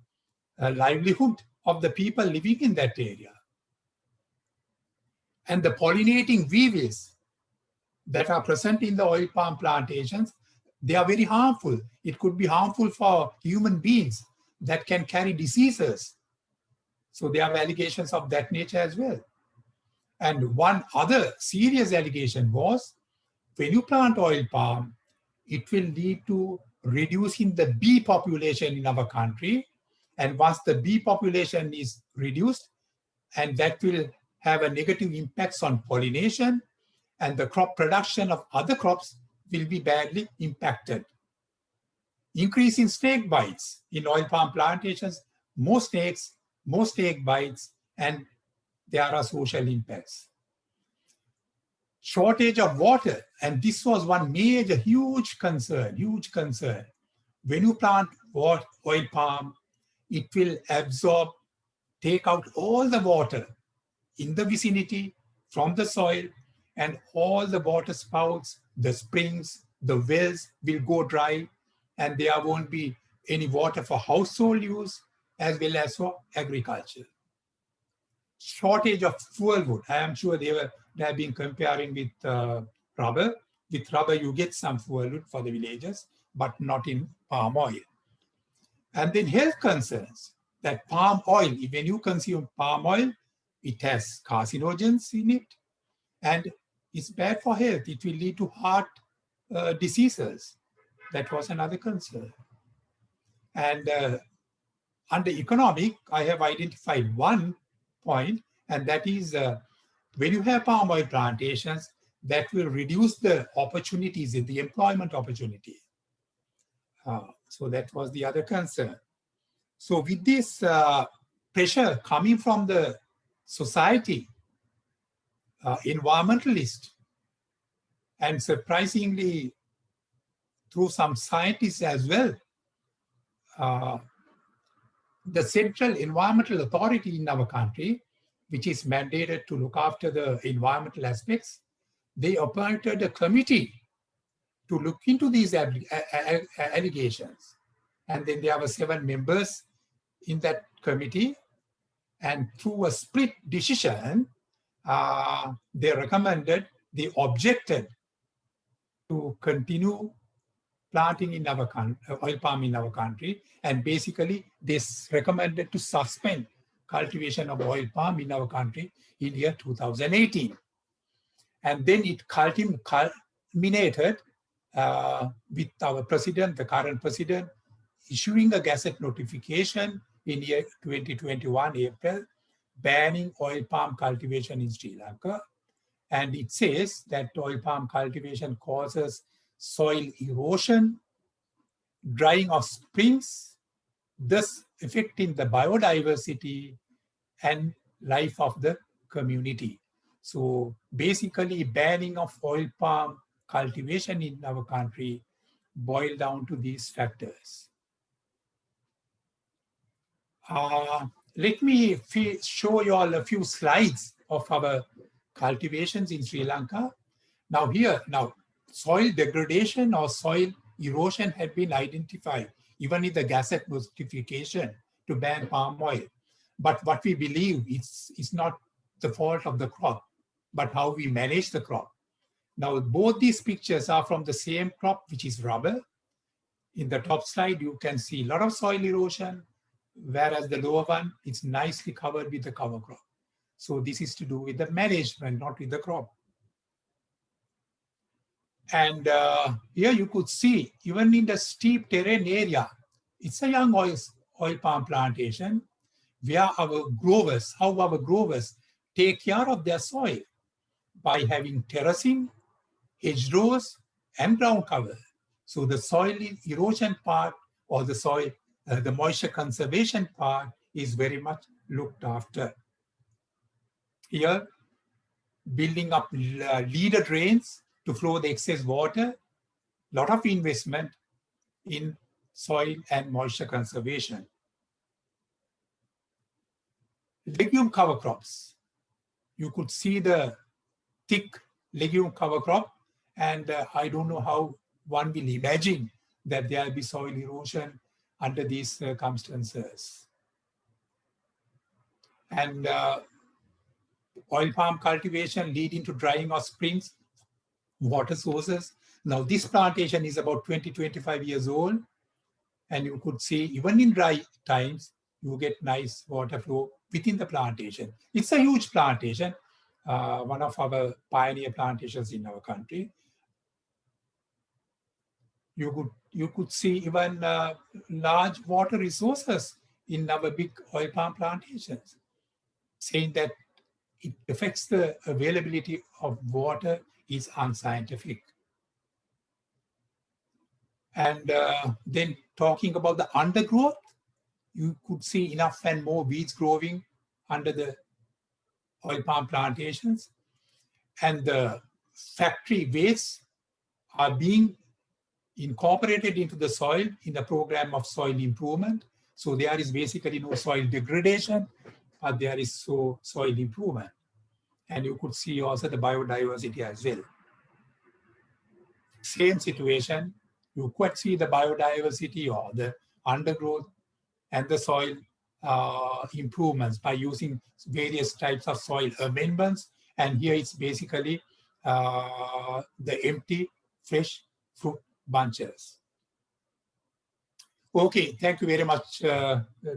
livelihood of the people living in that area. And the pollinating weevils that are present in the oil palm plantations, they are very harmful. It could be harmful for human beings that can carry diseases. So there are allegations of that nature as well. And one other serious allegation was, when you plant oil palm, it will lead to reducing the bee population in our country. And once the bee population is reduced, and that will have a negative impacts on pollination, and the crop production of other crops will be badly impacted. Increase in snake bites in oil palm plantations, more snakes, more snake bites, and there are social impacts. Shortage of water, and this was one major, huge concern. When you plant oil palm, it will absorb, take out all the water in the vicinity from the soil, and all the water spouts, the springs, the wells will go dry, and there won't be any water for household use as well as for agriculture. Shortage of fuel wood. I am sure they have been comparing with rubber. With rubber, you get some fuel wood for the villages, but not in palm oil. And then health concerns, that palm oil, when you consume palm oil, it has carcinogens in it, and it's bad for health. It will lead to heart diseases. That was another concern. And under economic, I have identified one point, and that is when you have palm oil plantations, that will reduce the opportunities in the employment opportunity. So that was the other concern. So with this pressure coming from the society, environmentalists, and surprisingly through some scientists as well, the Central Environmental Authority in our country, which is mandated to look after the environmental aspects, they appointed a committee to look into these allegations. And then there were 7 members in that committee, and through a split decision, they objected to continue planting in our country, oil palm in our country, and basically they recommended to suspend cultivation of oil palm in our country in year 2018. And then it culminated with our president, the current president, issuing a gazette notification in year 2021, April, banning oil palm cultivation in Sri Lanka. And it says that oil palm cultivation causes soil erosion, drying of springs, thus affecting the biodiversity and life of the community. So basically, banning of oil palm cultivation in our country boil down to these factors. Let me show you all a few slides of our cultivations in Sri Lanka. Now soil degradation or soil erosion had been identified, even in the gazette notification to ban palm oil. But what we believe is not the fault of the crop, but how we manage the crop. Now, both these pictures are from the same crop, which is rubber. In the top slide, you can see a lot of soil erosion, whereas the lower one is nicely covered with the cover crop. So this is to do with the management, not with the crop. And here you could see, even in the steep terrain area, it's a young oil palm plantation where our growers, how our growers take care of their soil by having terracing, hedgerows, and ground cover. So the soil erosion part or the soil, the moisture conservation part is very much looked after. Here, building up leader drains to flow the excess water, lot of investment in soil and moisture conservation. Legume cover crops. You could see the thick legume cover crop, and I don't know how one will imagine that there will be soil erosion under these circumstances. And oil palm cultivation leading to drying of springs, water sources. Now this plantation is about 20-25 years old, and you could see even in dry times, you get nice water flow within the plantation. It's a huge plantation, one of our pioneer plantations in our country. You could see even large water resources in our big oil palm plantations, saying that it affects the availability of water is unscientific. And then talking about the undergrowth, you could see enough and more weeds growing under the oil palm plantations. And the factory wastes are being incorporated into the soil in the program of soil improvement. So there is basically no soil degradation, but there is soil improvement. And you could see also the biodiversity as well. Same situation, you could see the biodiversity or the undergrowth and the soil improvements by using various types of soil amendments. And here it's basically the empty fresh fruit bunches. Okay, thank you very much,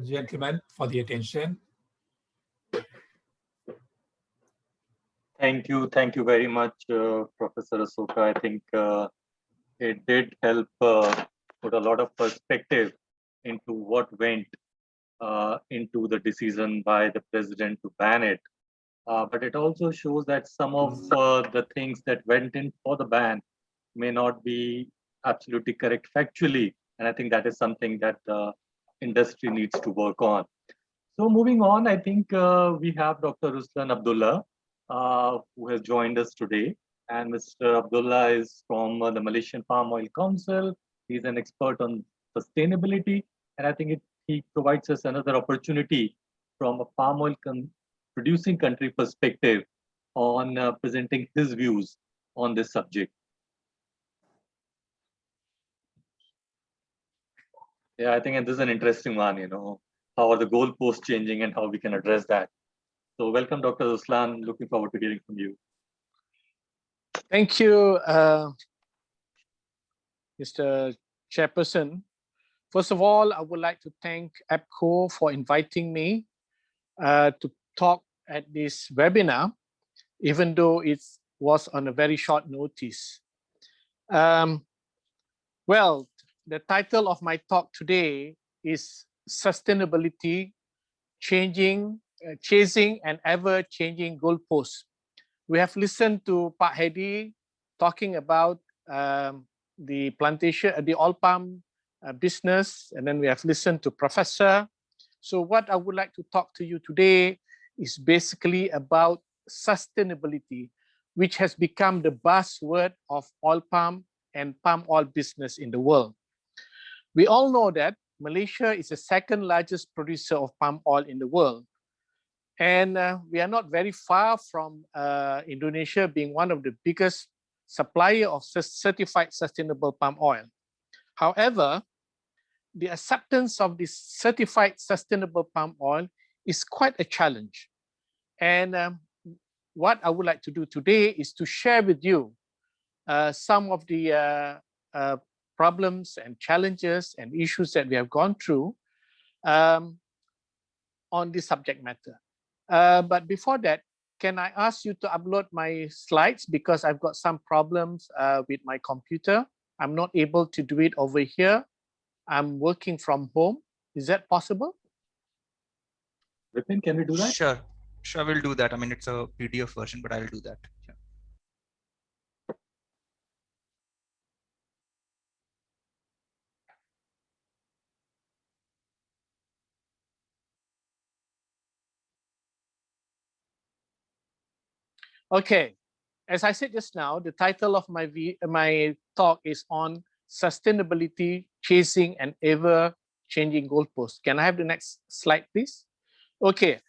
gentlemen, for the attention. Thank you very much, Professor Asoka. I think it did help put a lot of perspective into what went into the decision by the president to ban it. But it also shows that some of the things that went in for the ban may not be absolutely correct factually. And I think that is something that the industry needs to work on. So moving on, I think we have Dr. Ruslan Abdullah, who has joined us today. And Mr. Abdullah is from the Malaysian Palm Oil Council. He's an expert on sustainability. And I think he provides us another opportunity from a palm oil producing country perspective on presenting his views on this subject. Yeah, I think this is an interesting one, how are the goalposts changing and how we can address that. So welcome, Dr. Ruslan. Looking forward to hearing from you. Thank you, Mr. Chairperson. First of all, I would like to thank APCO for inviting me to talk at this webinar, even though it was on a very short notice. Well, the title of my talk today is Sustainability, Chasing an Ever-Changing Goalposts. We have listened to Pak Hedi talking about the plantation, the oil palm business, and then we have listened to Professor. So what I would like to talk to you today is basically about sustainability, which has become the buzzword of oil palm and palm oil business in the world. We all know that Malaysia is the second largest producer of palm oil in the world. And we are not very far from Indonesia being one of the biggest supplier of certified sustainable palm oil. However, the acceptance of this certified sustainable palm oil is quite a challenge. And what I would like to do today is to share with you some of the problems and challenges and issues that we have gone through on this subject matter. But before that, can I ask you to upload my slides, because I've got some problems with my computer. I'm not able to do it over here. I'm working from home. Is that possible? Vipin, can we do that? Sure. Sure, we'll do that. I mean, it's a PDF version, but I'll do that. Yeah. Okay, as I said just now, the title of my talk is on sustainability, chasing an ever-changing goalpost. Can I have the next slide, please? Okay,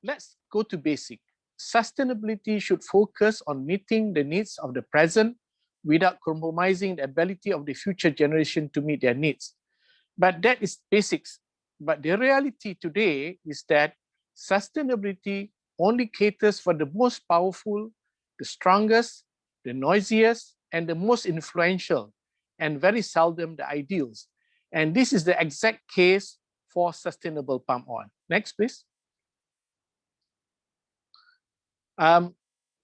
let's go to basic. Sustainability should focus on meeting the needs of the present without compromising the ability of the future generation to meet their needs. But that is basics. But the reality today is that sustainability only caters for the most powerful, the strongest, the noisiest, and the most influential, and very seldom the ideals. And this is the exact case for sustainable palm oil. Next, please.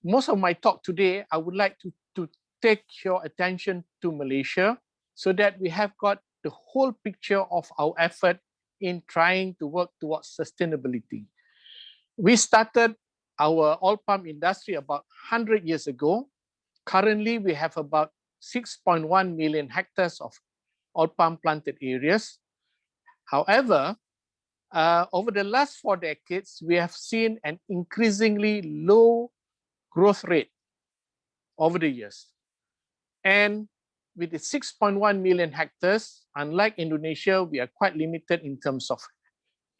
Most of my talk today, I would like to take your attention to Malaysia so that we have got the whole picture of our effort in trying to work towards sustainability. We started our oil palm industry about 100 years ago. Currently, we have about 6.1 million hectares of oil palm planted areas. However, over the last 4 decades, we have seen an increasingly low growth rate over the years. And with the 6.1 million hectares, unlike Indonesia, we are quite limited in terms of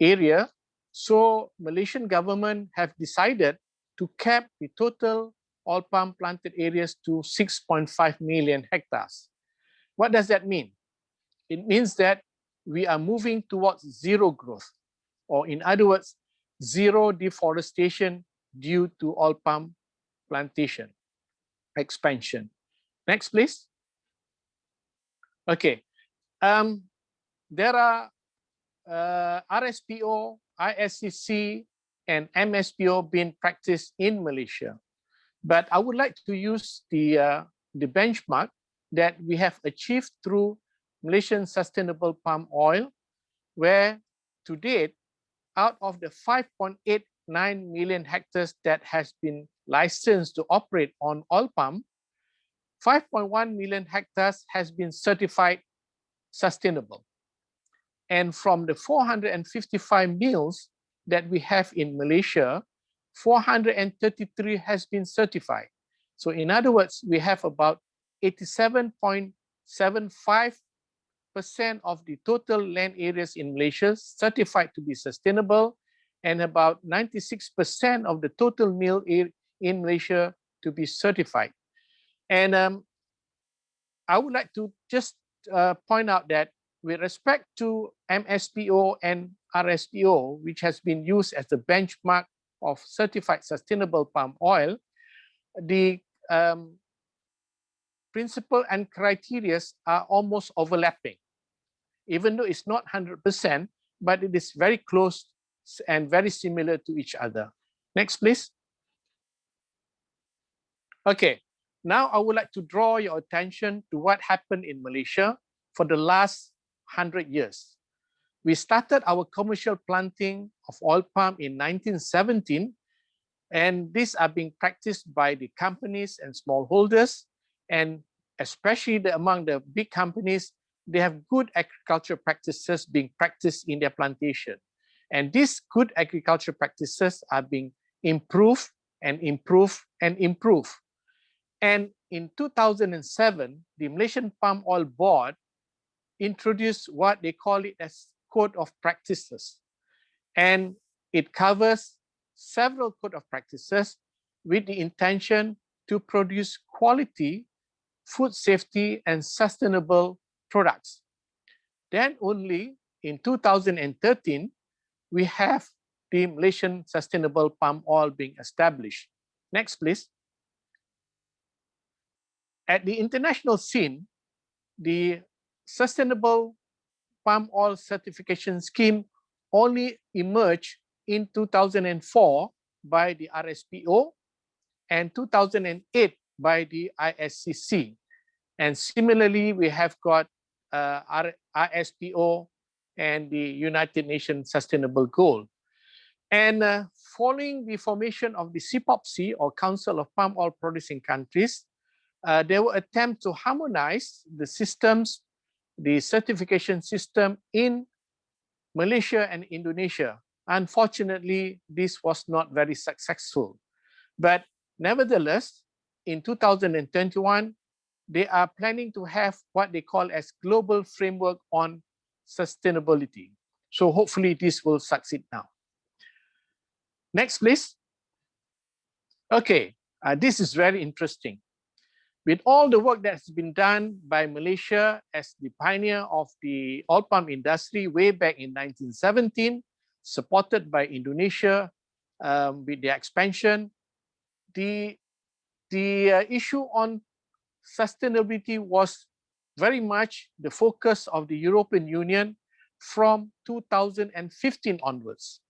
area. So Malaysian government have decided to cap the total oil palm planted areas to 6.5 million hectares. What does that mean? It means that we are moving towards zero growth, or in other words, zero deforestation due to oil palm plantation expansion. Next, please. Okay. There are RSPO, ISCC, and MSPO being practiced in Malaysia. But I would like to use the benchmark that we have achieved through Malaysian Sustainable Palm Oil, where to date, out of the 5.89 million hectares that has been licensed to operate on oil palm, 5.1 million hectares has been certified sustainable. And from the 455 mills that we have in Malaysia, 433 has been certified. So in other words, we have about 87.75% of the total land areas in Malaysia certified to be sustainable, and about 96% of the total mill in Malaysia to be certified. And I would like to just point out that with respect to MSPO and RSPO, which has been used as the benchmark of certified sustainable palm oil, the principle and criteria are almost overlapping, even though it's not 100%, but it is very close and very similar to each other. Next, please. Okay, now I would like to draw your attention to what happened in Malaysia for the last 100 years. We started our commercial planting of oil palm in 1917, and these are being practiced by the companies and smallholders, and especially among the big companies, they have good agriculture practices being practiced in their plantation. And these good agriculture practices are being improved and improved and improved. And in 2007, the Malaysian Palm Oil Board introduced what they call it as Code of Practices. And it covers several code of practices with the intention to produce quality, food safety, and sustainable products. Then only in 2013, we have the Malaysian Sustainable Palm Oil being established. Next, please. At the international scene, the Sustainable Palm Oil Certification Scheme only emerged in 2004 by the RSPO and 2008 by the ISCC. And similarly, we have got RSPO and the United Nations Sustainable Goal. And following the formation of the CPOPC, or Council of Palm Oil Producing Countries, there were attempts to harmonize the systems, the certification system in Malaysia and Indonesia. Unfortunately, this was not very successful. But nevertheless, in 2021, they are planning to have what they call as Global Framework on Sustainability. So hopefully this will succeed now. Next, please. Okay, this is very interesting. With all the work that's been done by Malaysia as the pioneer of the oil palm industry way back in 1917, supported by Indonesia with their expansion, the issue on sustainability was very much the focus of the European Union from 2015 onwards.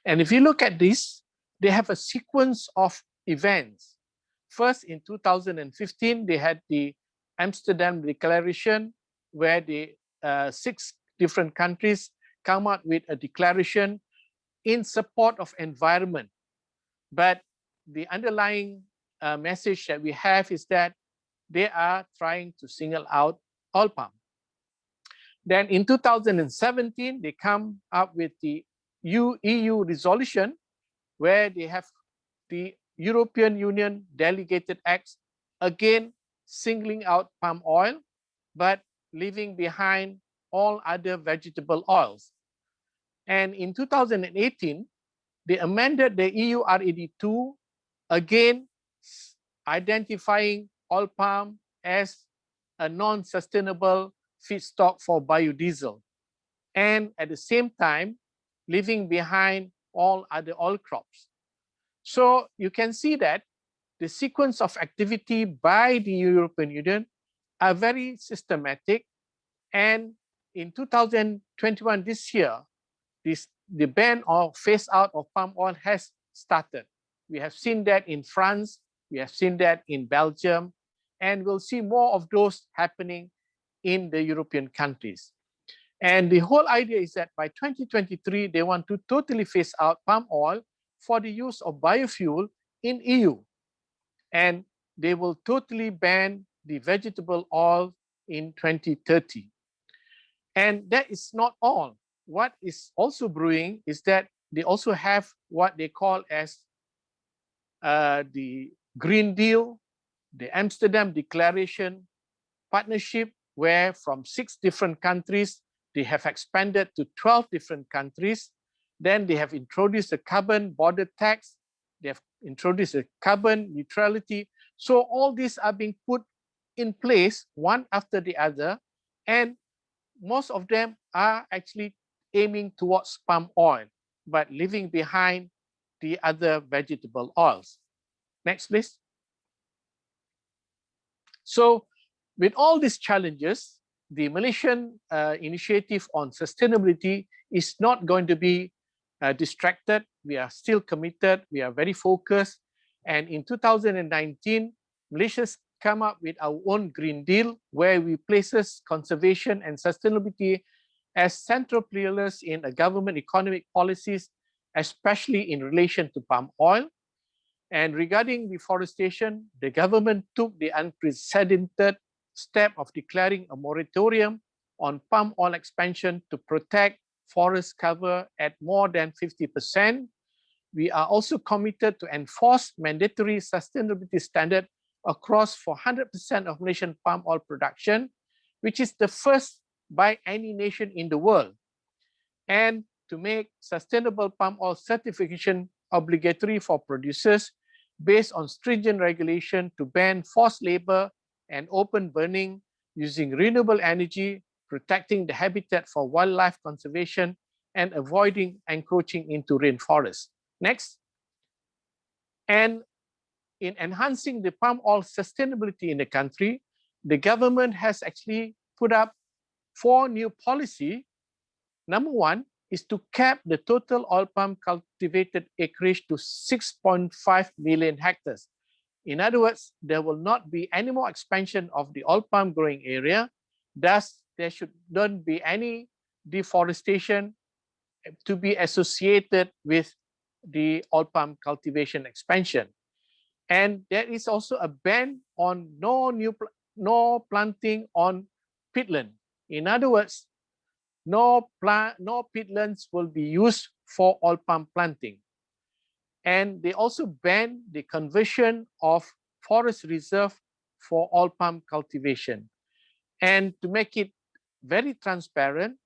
And if you look at this, they have a sequence of events. First, in 2015, they had the Amsterdam Declaration, where the 6 different countries come out with a declaration in support of environment. But the underlying message that we have is that they are trying to single out oil palm. Then in 2017, they come up with the EU resolution, where they have the European Union delegated acts, again singling out palm oil, but leaving behind all other vegetable oils. And in 2018, they amended the EU RED2, again identifying oil palm as a non-sustainable feedstock for biodiesel, and at the same time, leaving behind all other oil crops. So you can see that the sequence of activity by the European Union are very systematic. And in 2021, this year, the ban or phase out of palm oil has started. We have seen that in France, we have seen that in Belgium, and we'll see more of those happening in the European countries. And the whole idea is that by 2023, they want to totally phase out palm oil for the use of biofuel in EU. And they will totally ban the vegetable oil in 2030. And that is not all. What is also brewing is that they also have what they call as the Green Deal, the Amsterdam Declaration partnership, where from 6 different countries, they have expanded to 12 different countries. Then they have introduced a carbon border tax. They have introduced a carbon neutrality. So all these are being put in place one after the other. And most of them are actually aiming towards palm oil, but leaving behind the other vegetable oils. Next, please. So with all these challenges, the Malaysian initiative on sustainability is not going to be distracted. We are still committed. We are very focused. And in 2019, Malaysia's come up with our own Green Deal, where we places conservation and sustainability as central pillars in a government economic policies, especially in relation to palm oil. And regarding deforestation, the government took the unprecedented step of declaring a moratorium on palm oil expansion to protect forest cover at more than 50%. We are also committed to enforce mandatory sustainability standard across for 100% of Malaysian palm oil production, which is the first by any nation in the world. And to make sustainable palm oil certification obligatory for producers based on stringent regulation to ban forced labor and open burning using renewable energy, protecting the habitat for wildlife conservation, and avoiding encroaching into rainforests. Next. And in enhancing the palm oil sustainability in the country, the government has actually put up 4 new policies. Number 1 is to cap the total oil palm cultivated acreage to 6.5 million hectares. In other words, there will not be any more expansion of the oil palm growing area. Thus, there should not be any deforestation to be associated with the oil palm cultivation expansion. And there is also a ban on no planting on peatland. In other words, no peatlands will be used for oil palm planting. And they also ban the conversion of forest reserve for oil palm cultivation. And to make it very transparent,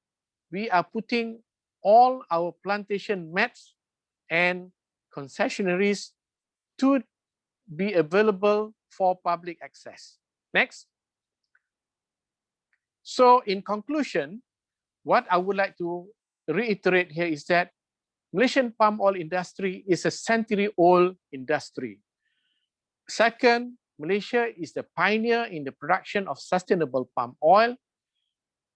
we are putting all our plantation maps and concessionaries to be available for public access. Next. So in conclusion, what I would like to reiterate here is that Malaysian palm oil industry is a century-old industry. Second, Malaysia is the pioneer in the production of sustainable palm oil.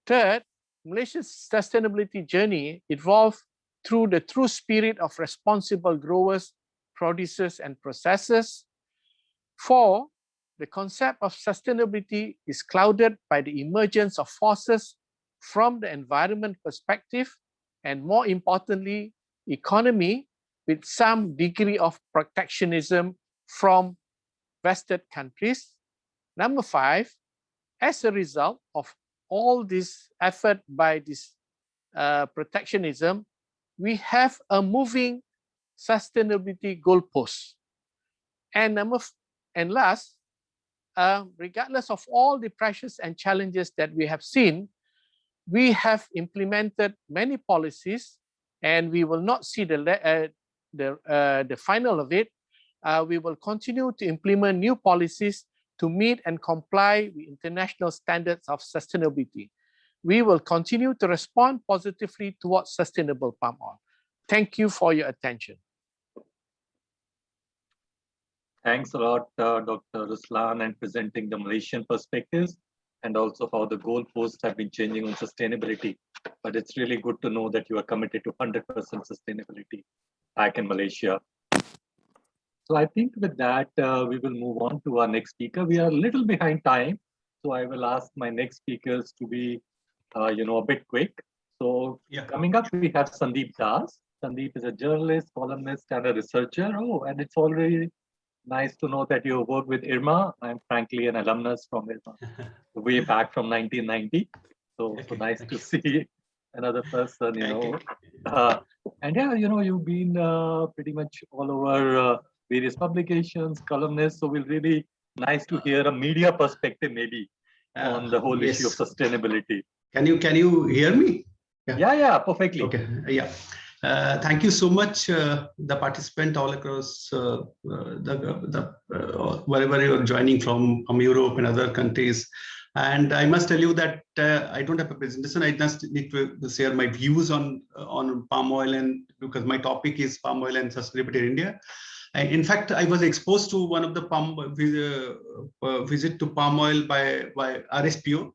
Third, Malaysia's sustainability journey evolved through the true spirit of responsible growers, producers, and processors. 4, the concept of sustainability is clouded by the emergence of forces from the environment perspective, and more importantly, economy, with some degree of protectionism from vested countries. Number 5, as a result of all this effort by this protectionism, we have a moving sustainability goalpost. And last, regardless of all the pressures and challenges that we have seen, we have implemented many policies, and we will not see the final of it. We will continue to implement new policies to meet and comply with international standards of sustainability. We will continue to respond positively towards sustainable palm oil. Thank you for your attention. Thanks a lot, Dr. Ruslan, and presenting the Malaysian perspectives and also how the goalposts have been changing on sustainability. But it's really good to know that you are committed to 100% sustainability back in Malaysia. So I think with that, we will move on to our next speaker. We are a little behind time, so I will ask my next speakers to be, a bit quick. So coming up, we have Sandeep Das. Sandeep is a journalist, columnist, and a researcher. Oh, and it's already nice to know that you work with IRMA. I'm frankly an alumnus from IRMA, way back from 1990. So nice to see another person, and yeah, you've been pretty much all over various publications, columnists. So we'll really nice to hear a media perspective maybe on the whole issue of sustainability. Can you hear me? Yeah, perfectly. Okay, yeah. Thank you so much, the participant all across wherever you're joining from Europe and other countries. And I must tell you that I don't have a presentation. I just need to share my views on palm oil, and because my topic is palm oil and sustainability in India. In fact, I was exposed to one of the visit to palm oil by RSPO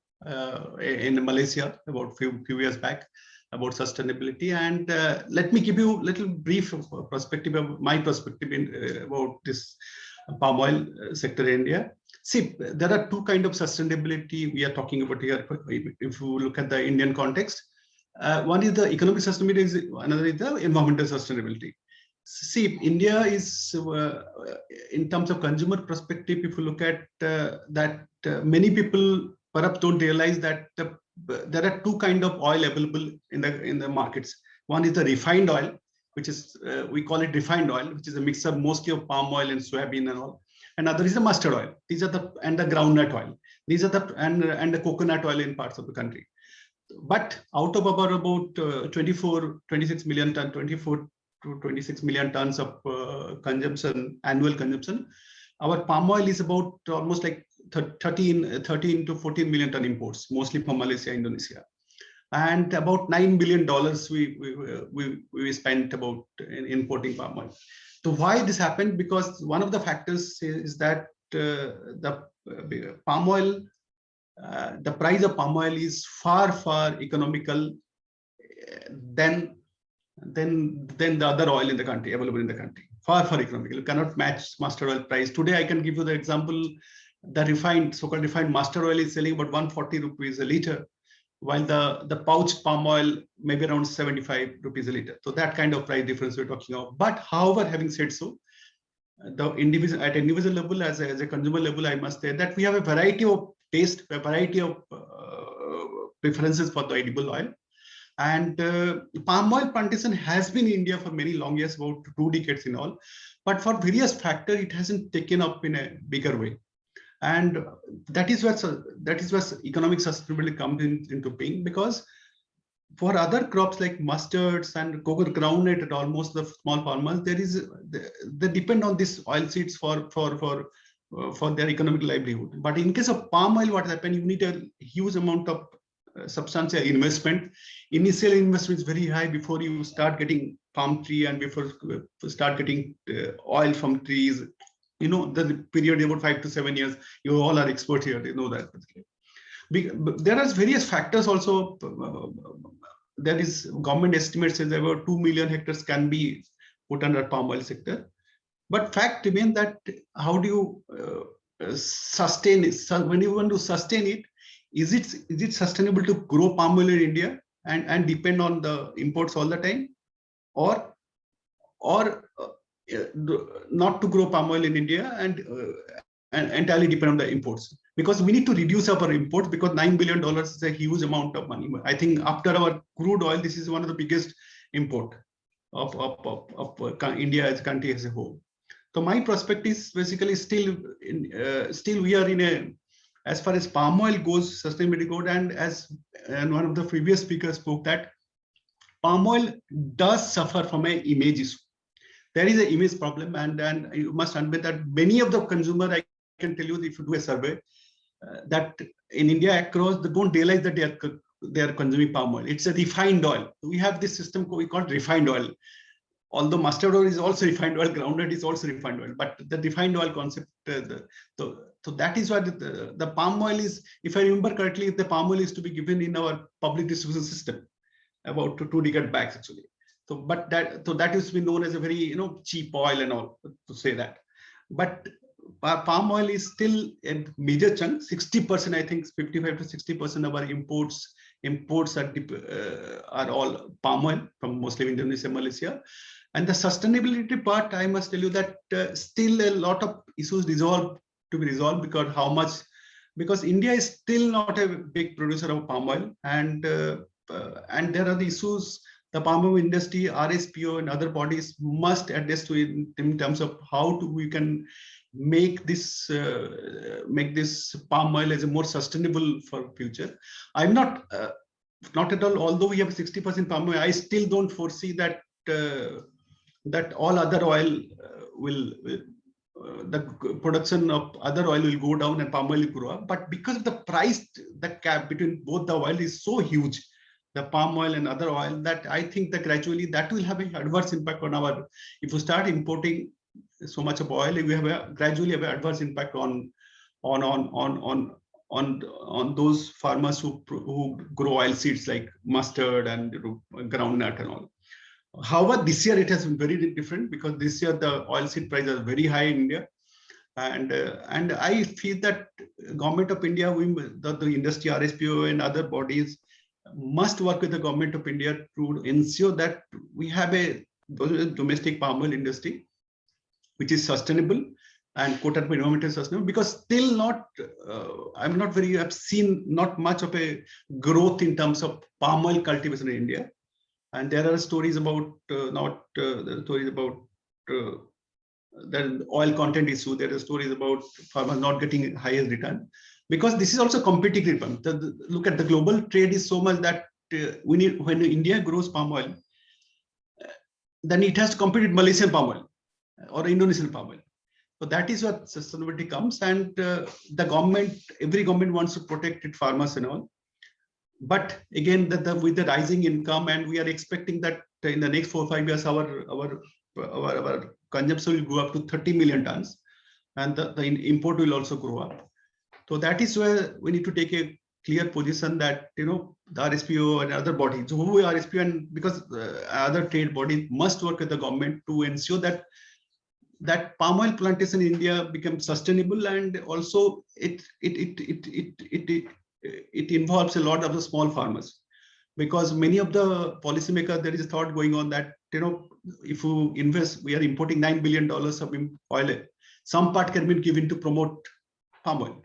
in Malaysia about few years back about sustainability. And let me give you a little brief perspective of my perspective about this palm oil sector in India. See, there are two kinds of sustainability we are talking about here. If you look at the Indian context, one is the economic sustainability, another is the environmental sustainability. See, India is, in terms of consumer perspective, if you look at that, many people perhaps don't realize that there are two kinds of oil available in the markets. One is the refined oil, which is we call it refined oil, which is a mixture mostly of palm oil and soybean and all. Another is the mustard oil. These are the groundnut oil. These are the and the coconut oil in parts of the country. But out of about 26 million tons of annual consumption, our palm oil is about almost like 13 to 14 million ton imports, mostly from Malaysia, Indonesia. and about $9 billion we spent about in importing palm oil. So why this happened? Because one of the factors is that the palm oil, the price of palm oil is far economical than the other oil in the country, available in the country. Far economical. You cannot match mustard oil price. Today, I can give you the example. The so-called refined mustard oil is selling about 140 rupees a liter, while the pouched palm oil may be around 75 rupees a liter. So that kind of price difference we're talking about. But however, having said so, the individual at individual level, as a consumer level, I must say that we have a variety of taste, a variety of preferences for the edible oil. And palm oil plantation has been in India for many long years, about 2 decades in all. But for various factors, it hasn't taken up in a bigger way. And that is where economic sustainability comes into being, because for other crops like mustards and cocoa groundnut and almost the small farmers, they depend on these oil seeds for their economic livelihood. But in case of palm oil, what happens? You need a huge amount of substantial investment. Initial investment is very high before you start getting palm tree and before you start getting oil from trees. You know, the period about 5 to 7 years. You all are experts here. They know that. There are various factors also. There is government estimates says about 2 million hectares can be put under palm oil sector. But fact remains that how do you sustain it? So when you want to sustain it, is it sustainable to grow palm oil in India and depend on the imports all the time, or not to grow palm oil in India and entirely depend on the imports? Because we need to reduce our imports, because $9 billion is a huge amount of money. I think after our crude oil, this is one of the biggest import of India as a country as a whole. So my perspective is basically still we are in a, as far as palm oil goes, sustainability goes, and one of the previous speakers spoke that palm oil does suffer from an image issue. There is an image problem, and you must admit that many of the consumers, I can tell you, if you do a survey, that in India across, they don't realize that they are consuming palm oil. It's a refined oil. We have this system we call refined oil. Although mustard oil is also refined oil, groundnut is also refined oil, but the refined oil concept, so that is why the palm oil is, if I remember correctly, the palm oil is to be given in our public distribution system about 2 decades back actually. So that is been known as a very cheap oil and all, to say that. But palm oil is still a major chunk. 60%, I think 55 to 60% of our imports are all palm oil from mostly Indonesia, Malaysia. And the sustainability part, I must tell you that still a lot of issues to be resolved, because India is still not a big producer of palm oil, and there are the issues the palm oil industry, RSPO, and other bodies must address to it in terms of how we can make this palm oil as a more sustainable for future. I'm not at all. Although we have 60% palm oil, I still don't foresee that all other oil the production of other oil will go down and palm oil will grow up. But because of the price, the gap between both the oil is so huge, the palm oil and other oil, that I think that gradually that will have an adverse impact on our. If you start importing so much of oil, we have gradually have an adverse impact on those farmers who grow oil seeds like mustard and groundnut and all. However, this year it has been very different, because this year the oil seed prices are very high in India, and I feel that government of India, the industry, RSPO and other bodies must work with the government of India to ensure that we have a domestic palm oil industry which is sustainable and quoted by environmental sustainable, because still I've seen not much of a growth in terms of palm oil cultivation in India. And there are stories about the oil content issue. There are stories about farmers not getting highest return, because this is also competitive. Look at the global trade is so much that when India grows palm oil, then it has to compete with Malaysian palm oil or Indonesian palm oil. So that is where sustainability comes, and every government wants to protect its farmers and all. but again, with the rising income, and we are expecting that in the next 4 or 5 years, our consumption will go up to 30 million tons, and the import will also grow up. So that is where we need to take a clear position that, you know, the RSPO and other bodies, so who are RSPO, and because other trade bodies must work with the government to ensure that palm oil plantation in India becomes sustainable, and also it involves a lot of the small farmers, because many of the policymakers, there is a thought going on that, you know, if you invest, we are importing $9 billion of oil, some part can be given to promote palm oil.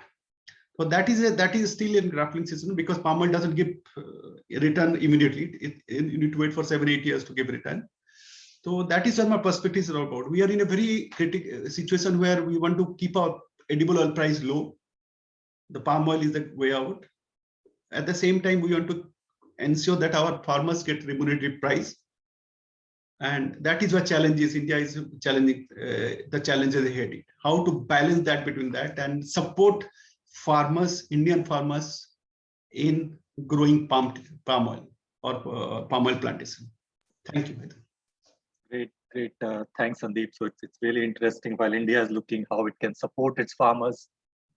So that is still in grappling season, because palm oil doesn't give a return immediately. You need to wait for 7-8 years to give return. So that is what my perspective is about. We are in a very critical situation where we want to keep our edible oil price low. The palm oil is the way out. At the same time, we want to ensure that our farmers get remunerative price. And that is what challenges India is challenging, the challenges ahead. How to balance that between that and support farmers, Indian farmers, in growing palm oil or palm oil plantation. Thank you. Great. Thanks, Sandeep. So it's really interesting. While India is looking how it can support its farmers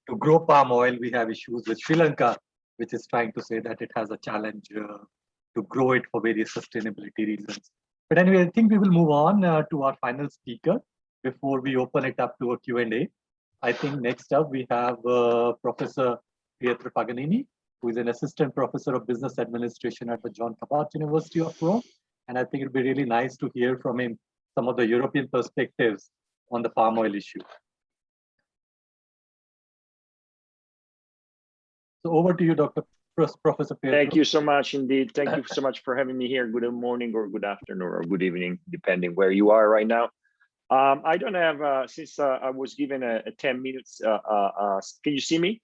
to grow palm oil, we have issues with Sri Lanka, which is trying to say that it has a challenge to grow it for various sustainability reasons. But anyway, I think we will move on to our final speaker before we open it up to a Q&A. I think next up we have Professor Pietro Paganini, who is an assistant professor of business administration at the John Cabot University of Rome. And I think it'd be really nice to hear from him some of the European perspectives on the palm oil issue. So over to you, Professor Pietro. Thank you so much indeed. Thank you so much for having me here. Good morning or good afternoon or good evening, depending where you are right now. I don't have, since I was given a 10 minutes, can you see me?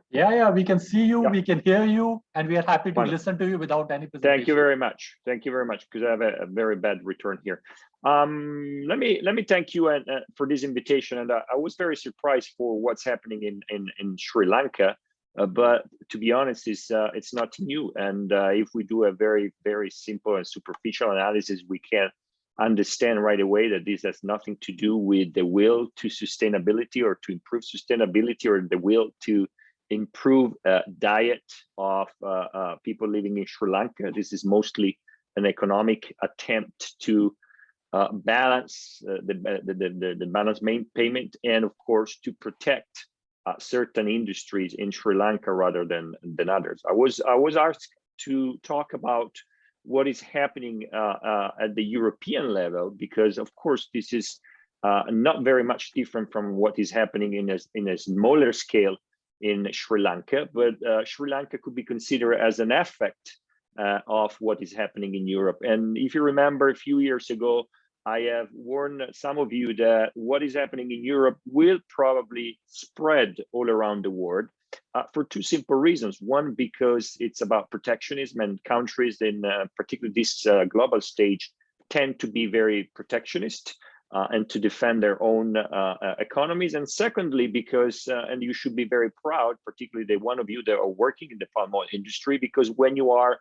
Yeah, we can see you, yeah. We can hear you, and we are happy to listen to you without any presentation. Thank you very much. Thank you very much, because I have a very bad return here. Let me thank you for this invitation. And I was very surprised for what's happening in Sri Lanka. But to be honest, it's not new. And if we do a very, very simple and superficial analysis, we can understand right away that this has nothing to do with the will to sustainability or to improve sustainability or the will to improve diet of people living in Sri Lanka. This is mostly an economic attempt to balance the balance payment, and of course to protect certain industries in Sri Lanka rather than others. I was asked to talk about what is happening at the European level, because of course this is not very much different from what is happening in a smaller scale in Sri Lanka, but Sri Lanka could be considered as an effect of what is happening in Europe. And if you remember, a few years ago, I have warned some of you that what is happening in Europe will probably spread all around the world for two simple reasons. One, because it's about protectionism, and countries in particularly this global stage tend to be very protectionist and to defend their own economies. And secondly, because, and you should be very proud, particularly the one of you that are working in the palm oil industry, because when you are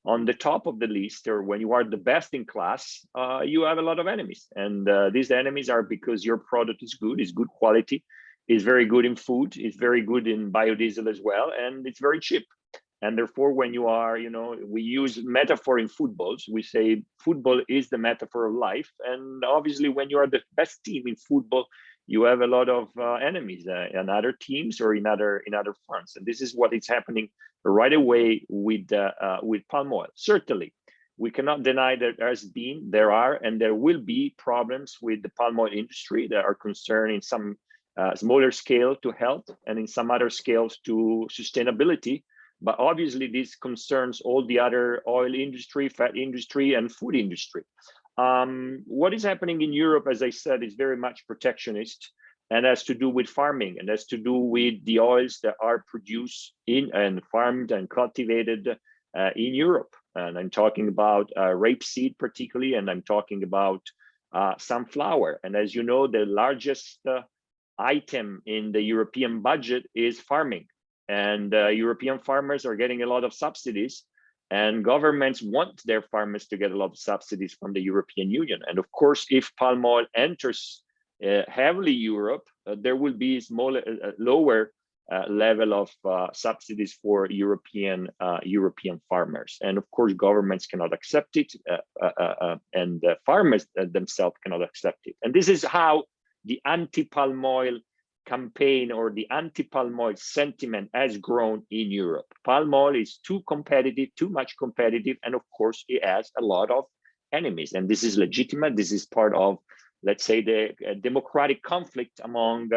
on the top of the list, or when you are the best in class, you have a lot of enemies. And these enemies are because your product is good quality, is very good in food, is very good in biodiesel as well, and it's very cheap. And therefore, when you are, we use metaphor in footballs. We say football is the metaphor of life. And obviously, when you are the best team in football, you have a lot of enemies in other teams or in other fronts. And this is what is happening right away with palm oil. Certainly, we cannot deny that there are, and there will be problems with the palm oil industry that are concerned in some smaller scale to health and in some other scales to sustainability. But obviously, this concerns all the other oil industry, fat industry, and food industry. What is happening in Europe, as I said, is very much protectionist, and has to do with farming, and has to do with the oils that are produced in and farmed and cultivated in Europe. And I'm talking about rapeseed particularly, and I'm talking about sunflower. And as you know, the largest item in the European budget is farming. and European farmers are getting a lot of subsidies, and governments want their farmers to get a lot of subsidies from the European Union. And of course, if palm oil enters heavily Europe, there will be lower level of subsidies for European farmers. And of course, governments cannot accept it, and farmers themselves cannot accept it. And this is how the anti-palm oil campaign or the anti-palm oil sentiment has grown in Europe. Palm oil is too competitive, too much competitive, and of course it has a lot of enemies. And this is legitimate. This is part of, let's say, the democratic conflict among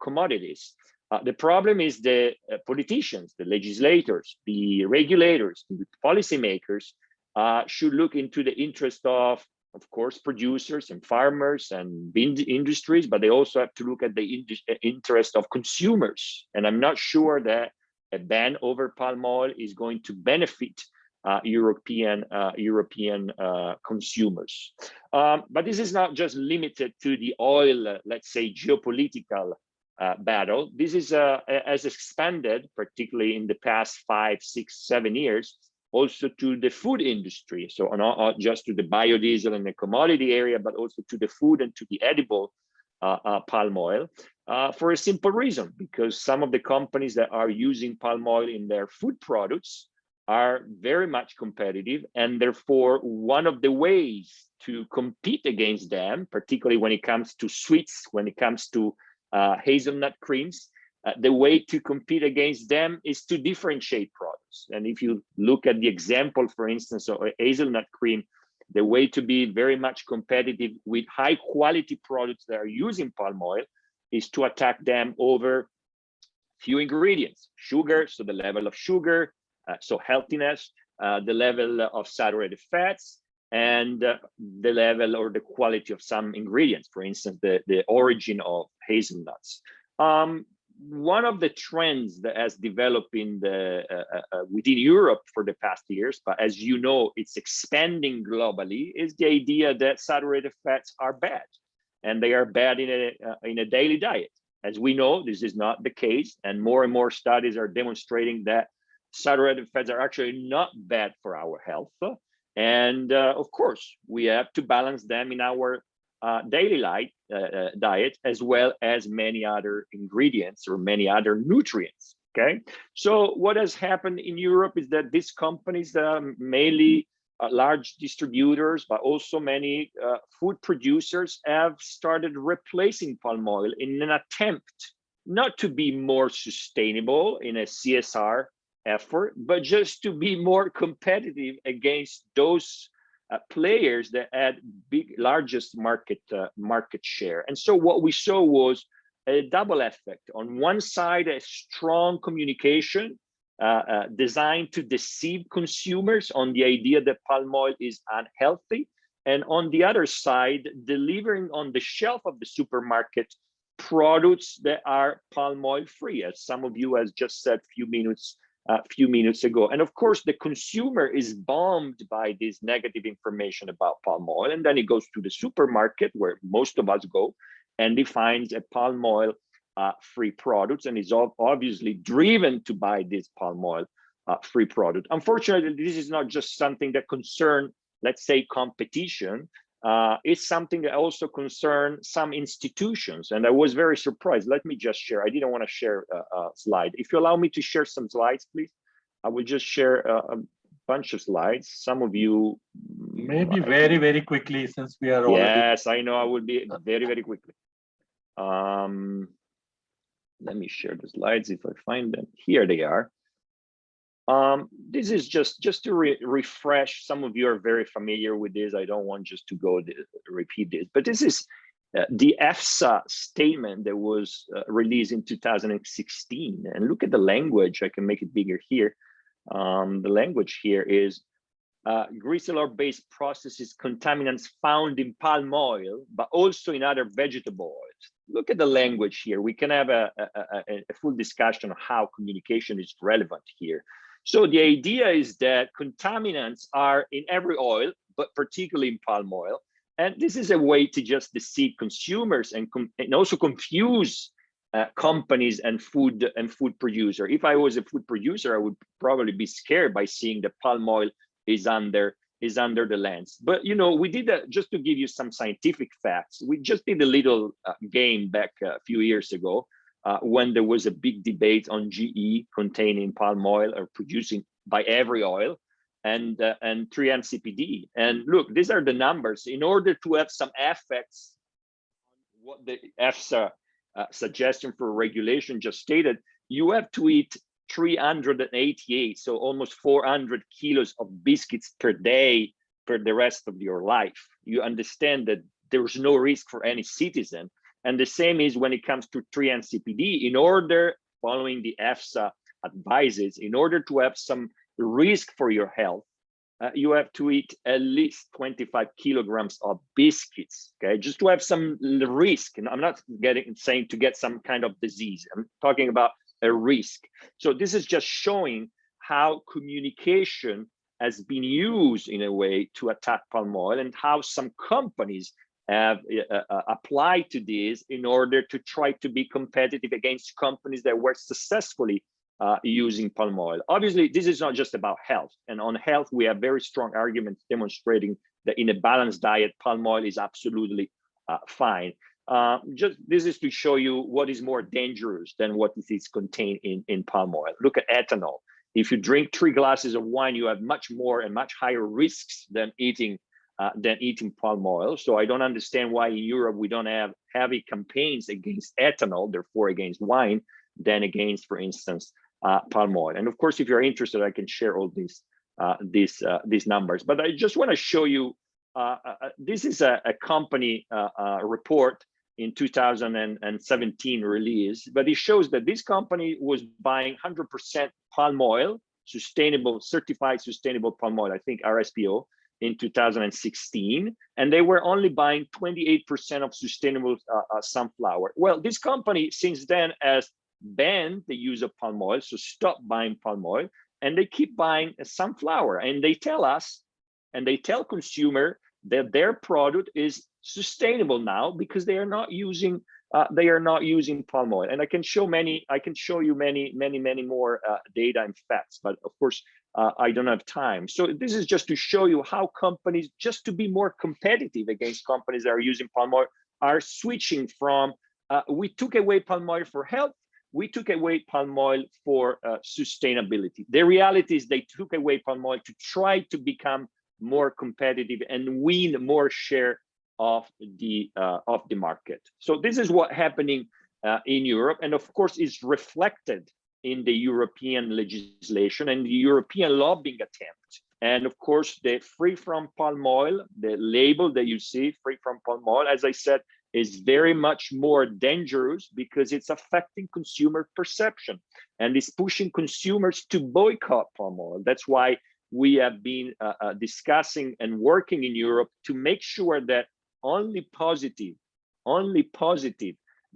commodities. The problem is the politicians, the legislators, the regulators, the policymakers should look into the interest of course, producers and farmers and industries, but they also have to look at the interest of consumers. And I'm not sure that a ban over palm oil is going to benefit European consumers. But this is not just limited to the oil, let's say, geopolitical battle. This is has expanded, particularly in the past 5, 6, 7 years, also to the food industry. So not just to the biodiesel and the commodity area, but also to the food and to the edible palm oil, for a simple reason, because some of the companies that are using palm oil in their food products are very much competitive, and therefore one of the ways to compete against them, particularly when it comes to sweets, when it comes to hazelnut creams, the way to compete against them is to differentiate products. And if you look at the example, for instance, of hazelnut cream, the way to be very much competitive with high quality products that are using palm oil is to attack them over few ingredients: sugar, so the level of sugar, so healthiness, the level of saturated fats, and the level or the quality of some ingredients, for instance, the origin of hazelnuts. One of the trends that has developed in within Europe for the past years, but as you know, it's expanding globally, is the idea that saturated fats are bad, and they are bad in a daily diet. As we know, this is not the case, and more studies are demonstrating that saturated fats are actually not bad for our health. And of course, we have to balance them in our daily diet, as well as many other ingredients or many other nutrients. Okay, so what has happened in Europe is that these companies, mainly large distributors, but also many food producers, have started replacing palm oil in an attempt not to be more sustainable in a CSR effort, but just to be more competitive against those players that had largest market share. And so what we saw was a double effect. On one side, a strong communication designed to deceive consumers on the idea that palm oil is unhealthy, and on the other side, delivering on the shelf of the supermarket products that are palm oil free, as some of you has just said a few minutes ago. And of course, the consumer is bombed by this negative information about palm oil, and then he goes to the supermarket, where most of us go, and he finds a palm oil free products, and is obviously driven to buy this palm oil free product. Unfortunately, this is not just something that concerns, let's say, competition. It's something that also concerns some institutions, and I was very surprised. Let me just share. I didn't want to share a slide. If you allow me to share some slides, please, I will just share a bunch of slides. Some of you maybe very quickly, since we are already. Yes, I know. I will be very quickly. Let me share the slides if I find them. Here they are. This is just to refresh. Some of you are very familiar with this. I don't want just to go repeat this, but this is the EFSA statement that was released in 2016. And look at the language. I can make it bigger here. The language here is grease oil-based processes, contaminants found in palm oil, but also in other vegetable oils. Look at the language here. We can have a full discussion on how communication is relevant here. So the idea is that contaminants are in every oil, but particularly in palm oil. And this is a way to just deceive consumers and also confuse companies and food producer. If I was a food producer, I would probably be scared by seeing that palm oil is under the lens. But you know, we did just to give you some scientific facts. We just did a little game back a few years ago when there was a big debate on GE containing palm oil or producing by every oil, and 3-MCPD. And look, these are the numbers. In order to have some effects on what the EFSA suggestion for regulation just stated, you have to eat 388, so almost 400 kilos of biscuits per day for the rest of your life. You understand that there's no risk for any citizen. And the same is when it comes to 3-MCPD. In order, following the EFSA advices, in order to have some risk for your health, you have to eat at least 25 kilograms of biscuits, okay, just to have some risk. And I'm not saying to get some kind of disease. I'm talking about a risk. So this is just showing how communication has been used in a way to attack palm oil, and how some companies have applied to this in order to try to be competitive against companies that were successfully using palm oil. Obviously, this is not just about health. And on health, we have very strong arguments demonstrating that in a balanced diet, palm oil is absolutely fine. Just this is to show you what is more dangerous than what is contained in palm oil. Look at ethanol. If you drink 3 glasses of wine, you have much more and much higher risks than eating palm oil. So I don't understand why in Europe we don't have heavy campaigns against ethanol, therefore against wine, than against, for instance, palm oil. And of course, if you're interested, I can share all these numbers. But I just want to show you, this is a company report in 2017 release, but it shows that this company was buying 100% palm oil, certified sustainable palm oil, I think RSPO, in 2016, and they were only buying 28% of sustainable sunflower. Well, this company since then has banned the use of palm oil, so stop buying palm oil, and they keep buying sunflower. And they tell us, and they tell consumer that their product is sustainable now because they are not using palm oil. And I can show you many more data and facts, but of course I don't have time. So this is just to show you how companies, just to be more competitive against companies that are using palm oil, are switching from we took away palm oil for health, we took away palm oil for sustainability. The reality is they took away palm oil to try to become more competitive and win more share of the market. So this is what's happening in Europe, and of course is reflected in the European legislation and the European lobbying attempt. And of course, the free from palm oil, the label that you see, free from palm oil, as I said, is very much more dangerous because it's affecting consumer perception and is pushing consumers to boycott palm oil. That's why we have been discussing and working in Europe to make sure that only positive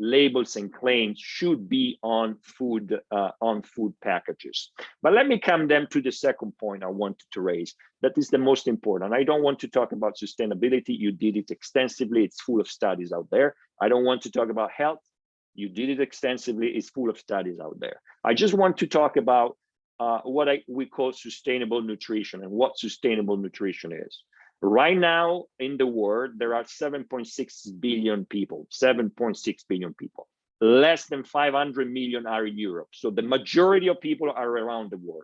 labels and claims should be on food packages. But let me come then to the second point I wanted to raise. That is the most important. I don't want to talk about sustainability. You did it extensively. It's full of studies out there. I don't want to talk about health. You did it extensively. It's full of studies out there. I just want to talk about what we call sustainable nutrition and what sustainable nutrition is. Right now in the world, there are 7.6 billion people, 7.6 billion people. Less than 500 million are in Europe. So the majority of people are around the world.